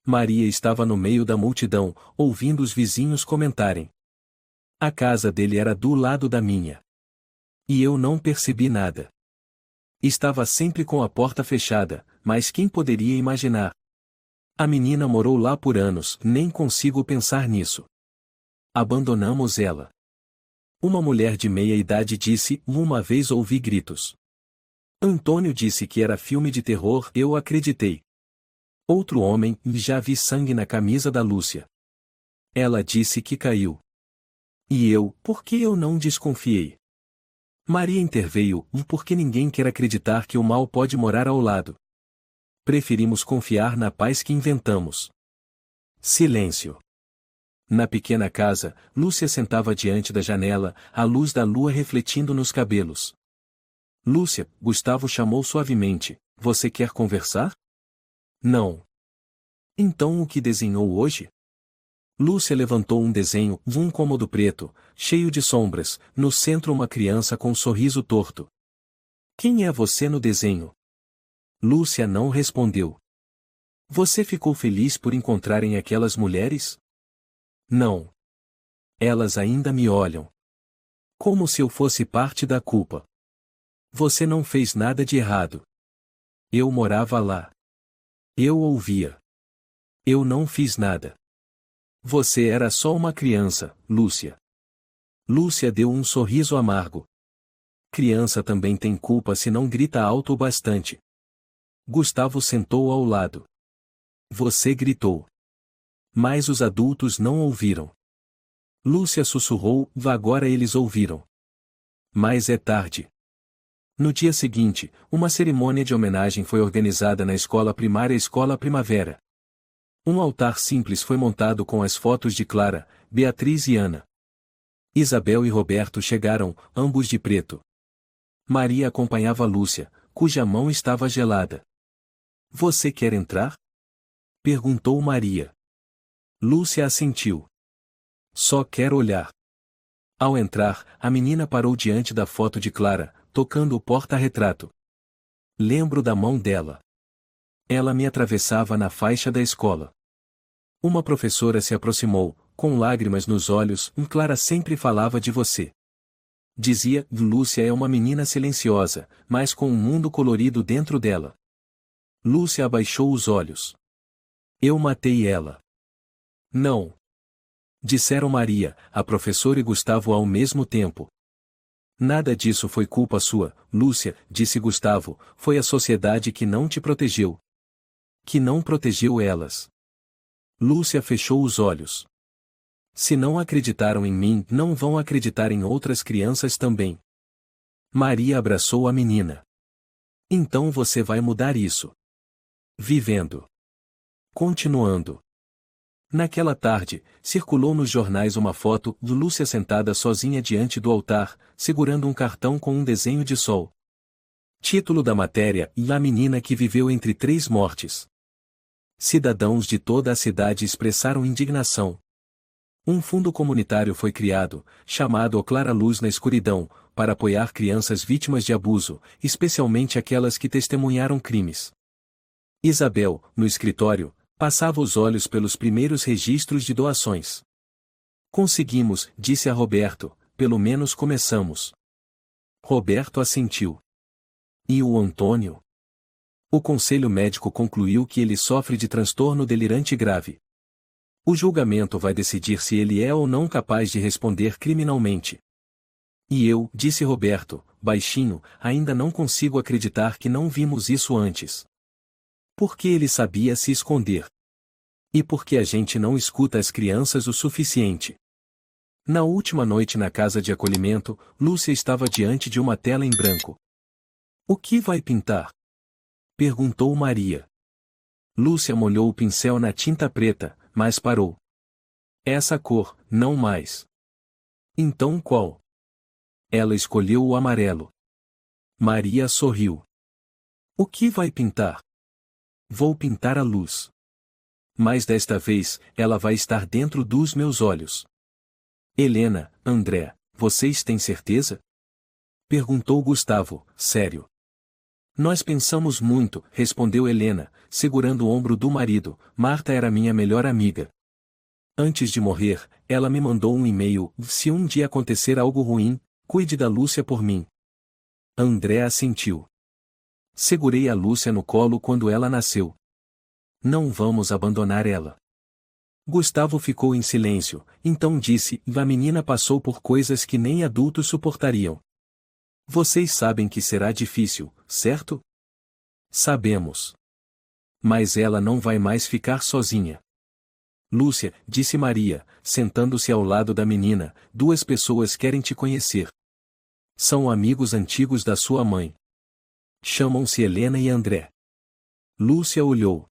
Maria estava no meio da multidão, ouvindo os vizinhos comentarem. A casa dele era do lado da minha. E eu não percebi nada. Estava sempre com a porta fechada, mas quem poderia imaginar? A menina morou lá por anos, nem consigo pensar nisso. Abandonamos ela. Uma mulher de meia idade disse, uma vez ouvi gritos. Antônio disse que era filme de terror, eu acreditei. Outro homem, já vi sangue na camisa da Lúcia. Ela disse que caiu. E eu, por que eu não desconfiei? Maria interveio, porque ninguém quer acreditar que o mal pode morar ao lado. Preferimos confiar na paz que inventamos. Silêncio. Na pequena casa, Lúcia sentava diante da janela, a luz da lua refletindo nos cabelos. Lúcia, Gustavo chamou suavemente, você quer conversar? Não. Então o que desenhou hoje? Lúcia levantou um desenho, um cômodo preto, cheio de sombras, no centro uma criança com um sorriso torto. Quem é você no desenho? Lúcia não respondeu. Você ficou feliz por encontrarem aquelas mulheres? Não. Elas ainda me olham. Como se eu fosse parte da culpa. Você não fez nada de errado. Eu morava lá. Eu ouvia. Eu não fiz nada. Você era só uma criança, Lúcia. Lúcia deu um sorriso amargo. Criança também tem culpa se não grita alto o bastante. Gustavo sentou ao lado. Você gritou. Mas os adultos não ouviram. Lúcia sussurrou, agora eles ouviram. Mas é tarde. No dia seguinte, uma cerimônia de homenagem foi organizada na escola primária Escola Primavera. Um altar simples foi montado com as fotos de Clara, Beatriz e Ana. Isabel e Roberto chegaram, ambos de preto. Maria acompanhava Lúcia, cuja mão estava gelada. Você quer entrar? Perguntou Maria. Lúcia assentiu. Só quero olhar. Ao entrar, a menina parou diante da foto de Clara, tocando o porta-retrato. Lembro da mão dela. Ela me atravessava na faixa da escola. Uma professora se aproximou, com lágrimas nos olhos, Clara sempre falava de você. Dizia, Lúcia é uma menina silenciosa, mas com um mundo colorido dentro dela. Lúcia abaixou os olhos. Eu matei ela. Não. Disseram Maria, a professora e Gustavo ao mesmo tempo. Nada disso foi culpa sua, Lúcia, disse Gustavo, foi a sociedade que não te protegeu. Que não protegeu elas. Lúcia fechou os olhos. Se não acreditaram em mim, não vão acreditar em outras crianças também. Maria abraçou a menina. Então você vai mudar isso. Vivendo. Continuando. Naquela tarde, circulou nos jornais uma foto de Lúcia sentada sozinha diante do altar, segurando um cartão com um desenho de sol. Título da matéria: A menina que viveu entre três mortes. Cidadãos de toda a cidade expressaram indignação. Um fundo comunitário foi criado, chamado O Clara Luz na Escuridão, para apoiar crianças vítimas de abuso, especialmente aquelas que testemunharam crimes. Isabel, no escritório, passava os olhos pelos primeiros registros de doações. Conseguimos, disse a Roberto, pelo menos começamos. Roberto assentiu. E o Antônio? O conselho médico concluiu que ele sofre de transtorno delirante grave. O julgamento vai decidir se ele é ou não capaz de responder criminalmente. E eu, disse Roberto, baixinho, ainda não consigo acreditar que não vimos isso antes. Porque ele sabia se esconder. E porque a gente não escuta as crianças o suficiente. Na última noite na casa de acolhimento, Lúcia estava diante de uma tela em branco. O que vai pintar? Perguntou Maria. Lúcia molhou o pincel na tinta preta, mas parou. Essa cor, não mais. Então qual? Ela escolheu o amarelo. Maria sorriu. O que vai pintar? Vou pintar a luz. Mas desta vez, ela vai estar dentro dos meus olhos. Helena, André, vocês têm certeza? Perguntou Gustavo, sério. Nós pensamos muito, respondeu Helena, segurando o ombro do marido. Marta era minha melhor amiga. Antes de morrer, ela me mandou um e-mail: se um dia acontecer algo ruim, cuide da Lúcia por mim. André assentiu. Segurei a Lúcia no colo quando ela nasceu. Não vamos abandonar ela. Gustavo ficou em silêncio, então disse: a menina passou por coisas que nem adultos suportariam. Vocês sabem que será difícil, certo? Sabemos. Mas ela não vai mais ficar sozinha. Lúcia, disse Maria, sentando-se ao lado da menina, duas pessoas querem te conhecer. São amigos antigos da sua mãe. Chamam-se Helena e André. Lúcia olhou.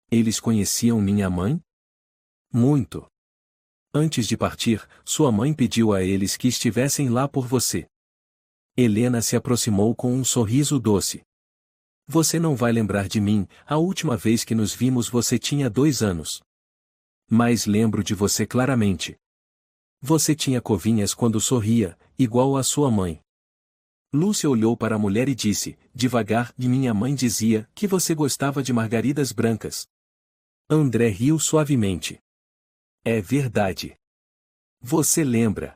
Eles conheciam minha mãe? Muito. Antes de partir, sua mãe pediu a eles que estivessem lá por você. Helena se aproximou com um sorriso doce. Você não vai lembrar de mim, a última vez que nos vimos você tinha 2 anos. Mas lembro de você claramente. Você tinha covinhas quando sorria, igual a sua mãe. Lúcia olhou para a mulher e disse, devagar, e minha mãe dizia que você gostava de margaridas brancas. André riu suavemente. É verdade. Você lembra.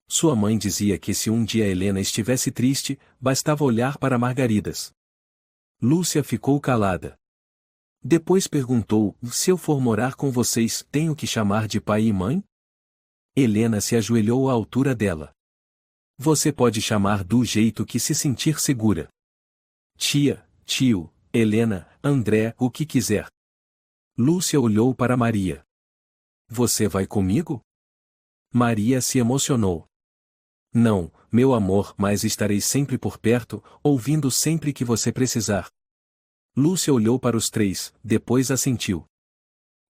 Sua mãe dizia que se um dia Helena estivesse triste, bastava olhar para margaridas. Lúcia ficou calada. Depois perguntou, se eu for morar com vocês, tenho que chamar de pai e mãe? Helena se ajoelhou à altura dela. Você pode chamar do jeito que se sentir segura. Tia, tio, Helena, André, o que quiser. Lúcia olhou para Maria. Você vai comigo? Maria se emocionou. Não, meu amor, mas estarei sempre por perto, ouvindo sempre que você precisar. Lúcia olhou para os 3, depois assentiu.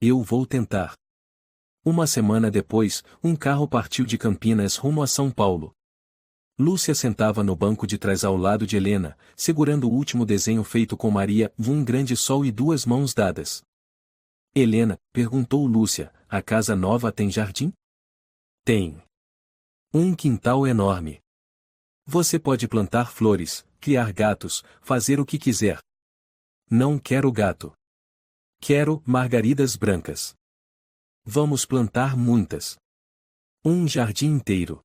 Eu vou tentar. Uma semana depois, um carro partiu de Campinas rumo a São Paulo. Lúcia sentava no banco de trás ao lado de Helena, segurando o último desenho feito com Maria, um grande sol e 2 mãos dadas. Helena, perguntou Lúcia, a casa nova tem jardim? Tem. Um quintal enorme. Você pode plantar flores, criar gatos, fazer o que quiser. Não quero gato. Quero margaridas brancas. Vamos plantar muitas. Um jardim inteiro.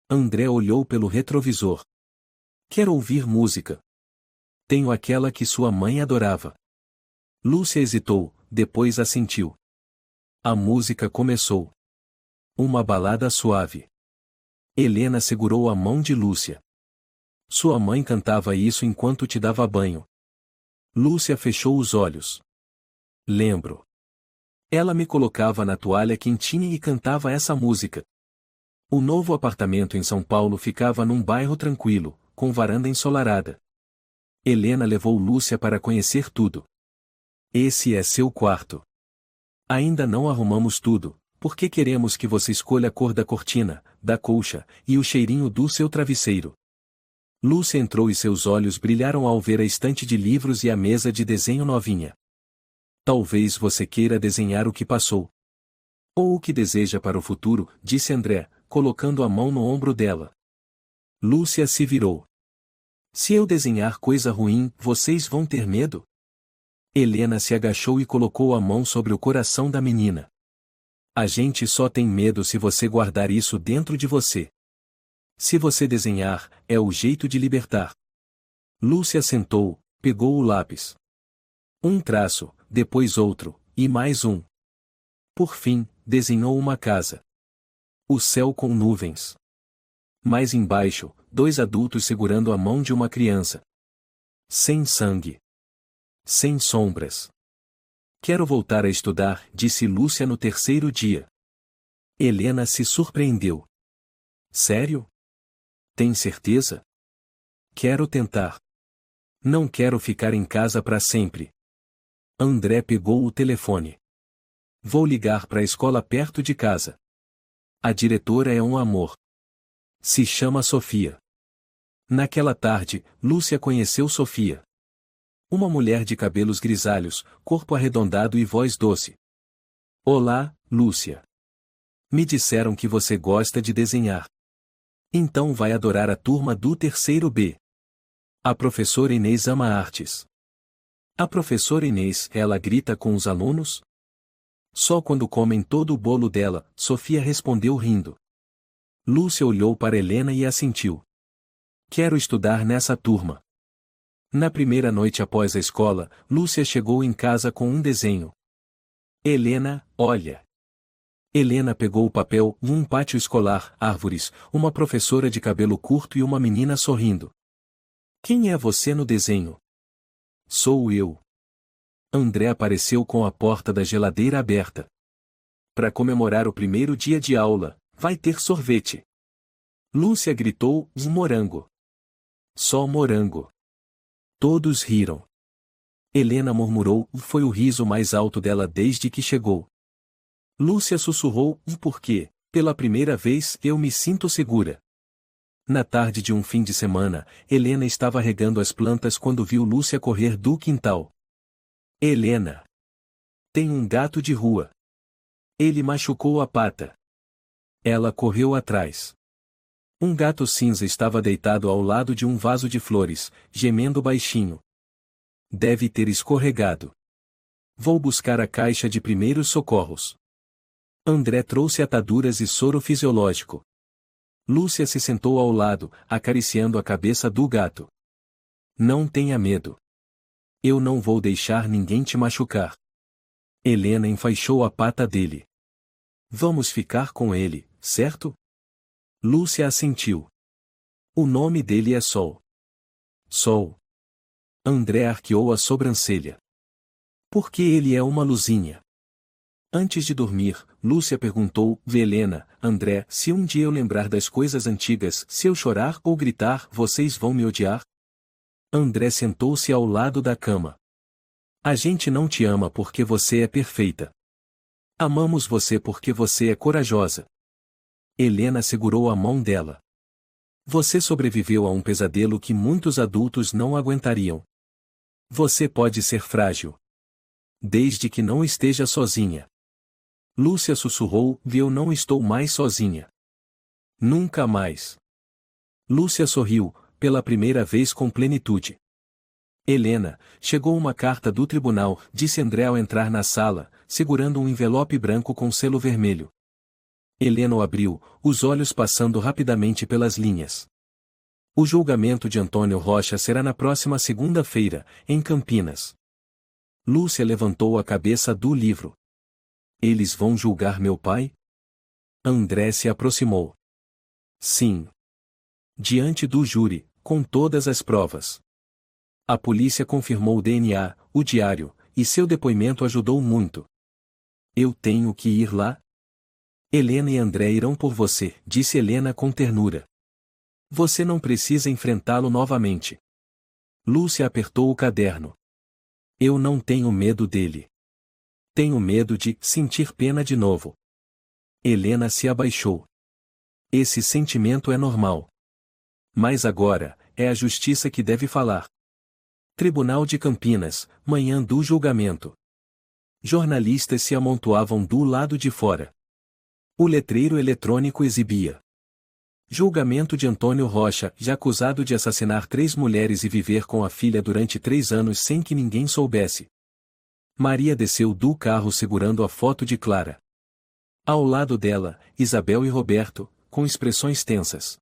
André olhou pelo retrovisor. Quero ouvir música. Tenho aquela que sua mãe adorava. Lúcia hesitou, depois assentiu. A música começou. Uma balada suave. Helena segurou a mão de Lúcia. Sua mãe cantava isso enquanto te dava banho. Lúcia fechou os olhos. Lembro. Ela me colocava na toalha quentinha e cantava essa música. O novo apartamento em São Paulo ficava num bairro tranquilo, com varanda ensolarada. Helena levou Lúcia para conhecer tudo. Esse é seu quarto. Ainda não arrumamos tudo, porque queremos que você escolha a cor da cortina, da colcha, e o cheirinho do seu travesseiro. Lúcia entrou e seus olhos brilharam ao ver a estante de livros e a mesa de desenho novinha. Talvez você queira desenhar o que passou. Ou o que deseja para o futuro, disse André, colocando a mão no ombro dela. Lúcia se virou. Se eu desenhar coisa ruim, vocês vão ter medo? Helena se agachou e colocou a mão sobre o coração da menina. A gente só tem medo se você guardar isso dentro de você. Se você desenhar, é o jeito de libertar. Lúcia sentou, pegou o lápis. Um traço, depois outro, e mais um. Por fim, desenhou uma casa. O céu com nuvens. Mais embaixo, 2 adultos segurando a mão de uma criança. Sem sangue. Sem sombras. Quero voltar a estudar, disse Lúcia no 3º dia. Helena se surpreendeu. Sério? Tem certeza? Quero tentar. Não quero ficar em casa para sempre. André pegou o telefone. Vou ligar para a escola perto de casa. A diretora é um amor. Se chama Sofia. Naquela tarde, Lúcia conheceu Sofia. Uma mulher de cabelos grisalhos, corpo arredondado e voz doce. Olá, Lúcia. Me disseram que você gosta de desenhar. Então vai adorar a turma do 3º B. A professora Inês ama artes. A professora Inês, ela grita com os alunos? Só quando comem todo o bolo dela, Sofia respondeu rindo. Lúcia olhou para Helena e assentiu. Quero estudar nessa turma. Na primeira noite após a escola, Lúcia chegou em casa com um desenho. Helena, olha. Helena pegou o papel, um pátio escolar, árvores, uma professora de cabelo curto e uma menina sorrindo. Quem é você no desenho? Sou eu. André apareceu com a porta da geladeira aberta. Para comemorar o primeiro dia de aula, vai ter sorvete. Lúcia gritou, morango. Só morango. Todos riram. Helena murmurou, foi o riso mais alto dela desde que chegou. Lúcia sussurrou, porque, pela primeira vez, eu me sinto segura. Na tarde de um fim de semana, Helena estava regando as plantas quando viu Lúcia correr do quintal. Helena. Tem um gato de rua. Ele machucou a pata. Ela correu atrás. Um gato cinza estava deitado ao lado de um vaso de flores, gemendo baixinho. Deve ter escorregado. Vou buscar a caixa de primeiros socorros. André trouxe ataduras e soro fisiológico. Lúcia se sentou ao lado, acariciando a cabeça do gato. Não tenha medo. Eu não vou deixar ninguém te machucar. Helena enfaixou a pata dele. Vamos ficar com ele, certo? Lúcia assentiu. O nome dele é Sol. Sol. André arqueou a sobrancelha. Por que ele é uma luzinha? Antes de dormir, Lúcia perguntou, Helena, André, se um dia eu lembrar das coisas antigas, se eu chorar ou gritar, vocês vão me odiar? André sentou-se ao lado da cama. A gente não te ama porque você é perfeita. Amamos você porque você é corajosa. Helena segurou a mão dela. Você sobreviveu a um pesadelo que muitos adultos não aguentariam. Você pode ser frágil. Desde que não esteja sozinha. Lúcia sussurrou, eu não estou mais sozinha. Nunca mais. Lúcia sorriu, pela primeira vez com plenitude. Helena, chegou uma carta do tribunal, disse André ao entrar na sala, segurando um envelope branco com selo vermelho. Helena o abriu, os olhos passando rapidamente pelas linhas. O julgamento de Antônio Rocha será na próxima segunda-feira, em Campinas. Lúcia levantou a cabeça do livro. Eles vão julgar meu pai? André se aproximou. Sim. Diante do júri, com todas as provas. A polícia confirmou o DNA, o diário, e seu depoimento ajudou muito. Eu tenho que ir lá? Helena e André irão por você, disse Helena com ternura. Você não precisa enfrentá-lo novamente. Lúcia apertou o caderno. Eu não tenho medo dele. Tenho medo de sentir pena de novo. Helena se abaixou. Esse sentimento é normal. Mas agora, é a justiça que deve falar. Tribunal de Campinas, manhã do julgamento. Jornalistas se amontoavam do lado de fora. O letreiro eletrônico exibia. Julgamento de Antônio Rocha, já acusado de assassinar 3 mulheres e viver com a filha durante 3 anos sem que ninguém soubesse. Maria desceu do carro segurando a foto de Clara. Ao lado dela, Isabel e Roberto, com expressões tensas.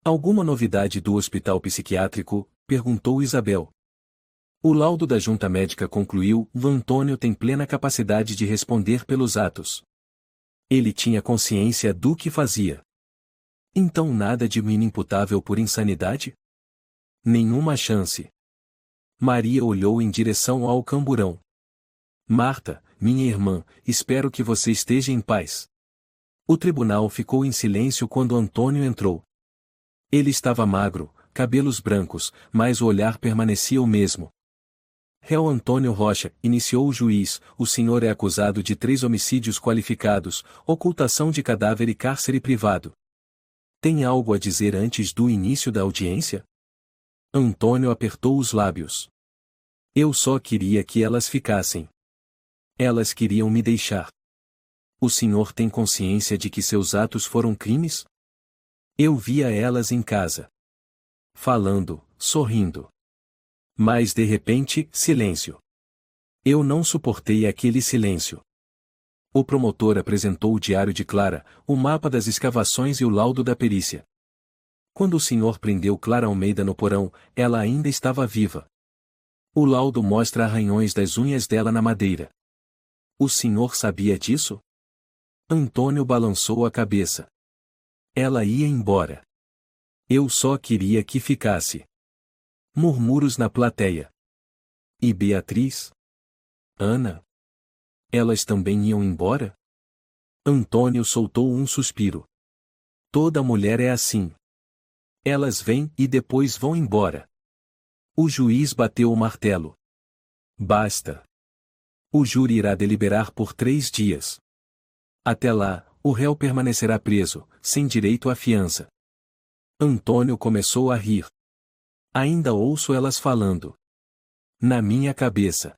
Alguma novidade do hospital psiquiátrico? Perguntou Isabel. O laudo da junta médica concluiu, Antônio tem plena capacidade de responder pelos atos. Ele tinha consciência do que fazia. Então nada de inimputável por insanidade? Nenhuma chance. Maria olhou em direção ao camburão. Marta, minha irmã, espero que você esteja em paz. O tribunal ficou em silêncio quando Antônio entrou. Ele estava magro, cabelos brancos, mas o olhar permanecia o mesmo. Réu Antônio Rocha, iniciou o juiz, o senhor é acusado de 3 homicídios qualificados, ocultação de cadáver e cárcere privado. Tem algo a dizer antes do início da audiência? Antônio apertou os lábios. Eu só queria que elas ficassem. Elas queriam me deixar. O senhor tem consciência de que seus atos foram crimes? Eu via elas em casa. falando, sorrindo. Mas de repente, silêncio. Eu não suportei aquele silêncio. O promotor apresentou o diário de Clara, o mapa das escavações e o laudo da perícia. Quando o senhor prendeu Clara Almeida no porão, ela ainda estava viva. O laudo mostra arranhões das unhas dela na madeira. O senhor sabia disso? Antônio balançou a cabeça. Ela ia embora. Eu só queria que ficasse. Murmúrios na plateia. E Beatriz? Ana? Elas também iam embora? Antônio soltou um suspiro. Toda mulher é assim. Elas vêm e depois vão embora. O juiz bateu o martelo. Basta. O júri irá deliberar por 3 dias. Até lá, o réu permanecerá preso, sem direito à fiança. Antônio começou a rir. Ainda ouço elas falando. Na minha cabeça.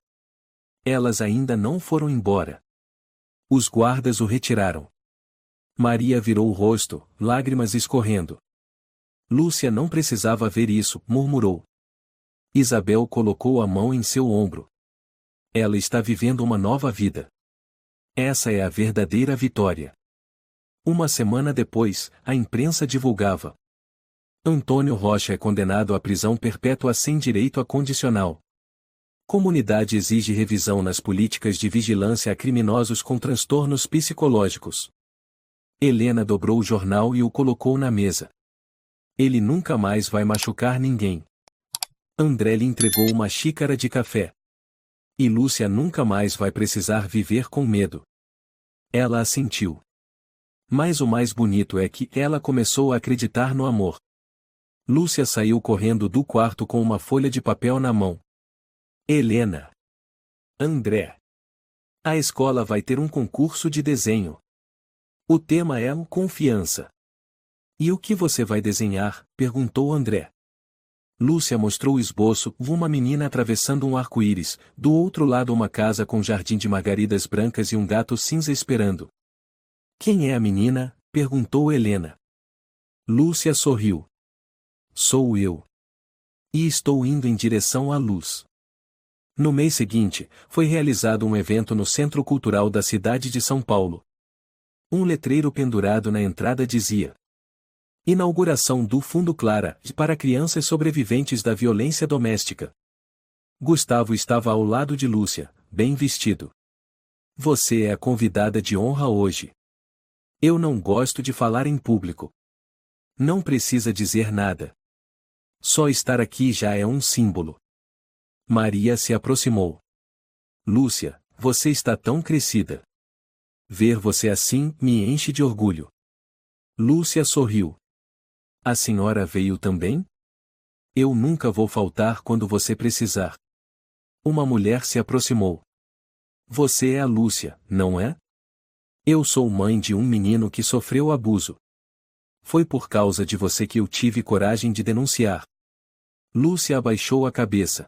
Elas ainda não foram embora. Os guardas o retiraram. Maria virou o rosto, lágrimas escorrendo. Lúcia não precisava ver isso, murmurou. Isabel colocou a mão em seu ombro. Ela está vivendo uma nova vida. Essa é a verdadeira vitória. Uma semana depois, a imprensa divulgava. Antônio Rocha é condenado à prisão perpétua sem direito a condicional. Comunidade exige revisão nas políticas de vigilância a criminosos com transtornos psicológicos. Helena dobrou o jornal e o colocou na mesa. Ele nunca mais vai machucar ninguém. André lhe entregou uma xícara de café. E Lúcia nunca mais vai precisar viver com medo. Ela assentiu. Mas o mais bonito é que ela começou a acreditar no amor. Lúcia saiu correndo do quarto com uma folha de papel na mão. Helena. André. A escola vai ter um concurso de desenho. O tema é confiança. E o que você vai desenhar? Perguntou André. Lúcia mostrou o esboço, uma menina atravessando um arco-íris, do outro lado uma casa com jardim de margaridas brancas e um gato cinza esperando. Quem é a menina? Perguntou Helena. Lúcia sorriu. Sou eu. E estou indo em direção à luz. No mês seguinte, foi realizado um evento no Centro Cultural da cidade de São Paulo. Um letreiro pendurado na entrada dizia: Inauguração do Fundo Clara, para crianças sobreviventes da violência doméstica. Gustavo estava ao lado de Lúcia, bem vestido. Você é a convidada de honra hoje. Eu não gosto de falar em público. Não precisa dizer nada. Só estar aqui já é um símbolo. Maria se aproximou. Lúcia, você está tão crescida. Ver você assim me enche de orgulho. Lúcia sorriu. A senhora veio também? Eu nunca vou faltar quando você precisar. Uma mulher se aproximou. Você é a Lúcia, não é? Eu sou mãe de um menino que sofreu abuso. Foi por causa de você que eu tive coragem de denunciar. Lúcia abaixou a cabeça.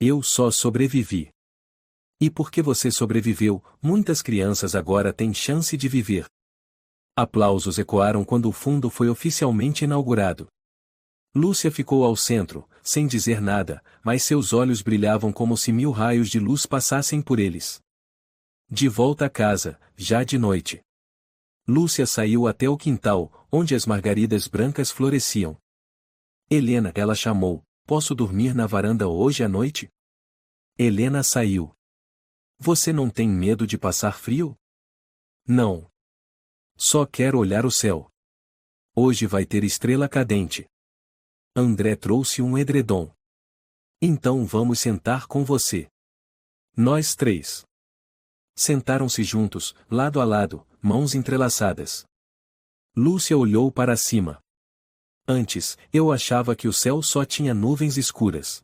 Eu só sobrevivi. E porque você sobreviveu, muitas crianças agora têm chance de viver. Aplausos ecoaram quando o fundo foi oficialmente inaugurado. Lúcia ficou ao centro, sem dizer nada, mas seus olhos brilhavam como se 1000 raios de luz passassem por eles. De volta a casa, já de noite. Lúcia saiu até o quintal, onde as margaridas brancas floresciam. Helena, ela chamou, posso dormir na varanda hoje à noite? Helena saiu. Você não tem medo de passar frio? Não. Só quero olhar o céu. Hoje vai ter estrela cadente. André trouxe um edredom. Então vamos sentar com você. Nós 3. Sentaram-se juntos, lado a lado, mãos entrelaçadas. Lúcia olhou para cima. Antes, eu achava que o céu só tinha nuvens escuras.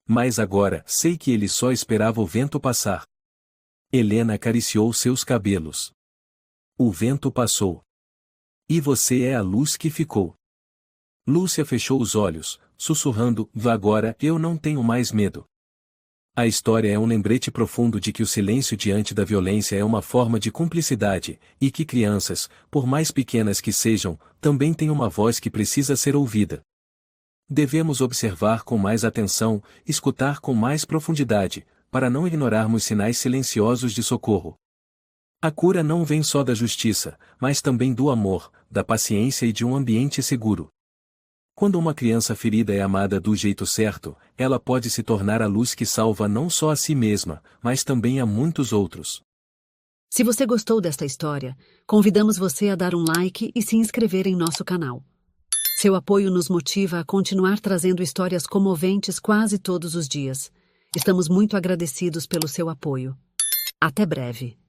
Mas agora, sei que ele só esperava o vento passar. Helena acariciou seus cabelos. O vento passou. E você é a luz que ficou. Lúcia fechou os olhos, sussurrando, agora eu não tenho mais medo. A história é um lembrete profundo de que o silêncio diante da violência é uma forma de cumplicidade, e que crianças, por mais pequenas que sejam, também têm uma voz que precisa ser ouvida. Devemos observar com mais atenção, escutar com mais profundidade, para não ignorarmos sinais silenciosos de socorro. A cura não vem só da justiça, mas também do amor, da paciência e de um ambiente seguro. Quando uma criança ferida é amada do jeito certo, ela pode se tornar a luz que salva não só a si mesma, mas também a muitos outros. Se você gostou desta história, convidamos você a dar um like e se inscrever em nosso canal. Seu apoio nos motiva a continuar trazendo histórias comoventes quase todos os dias. Estamos muito agradecidos pelo seu apoio. Até breve.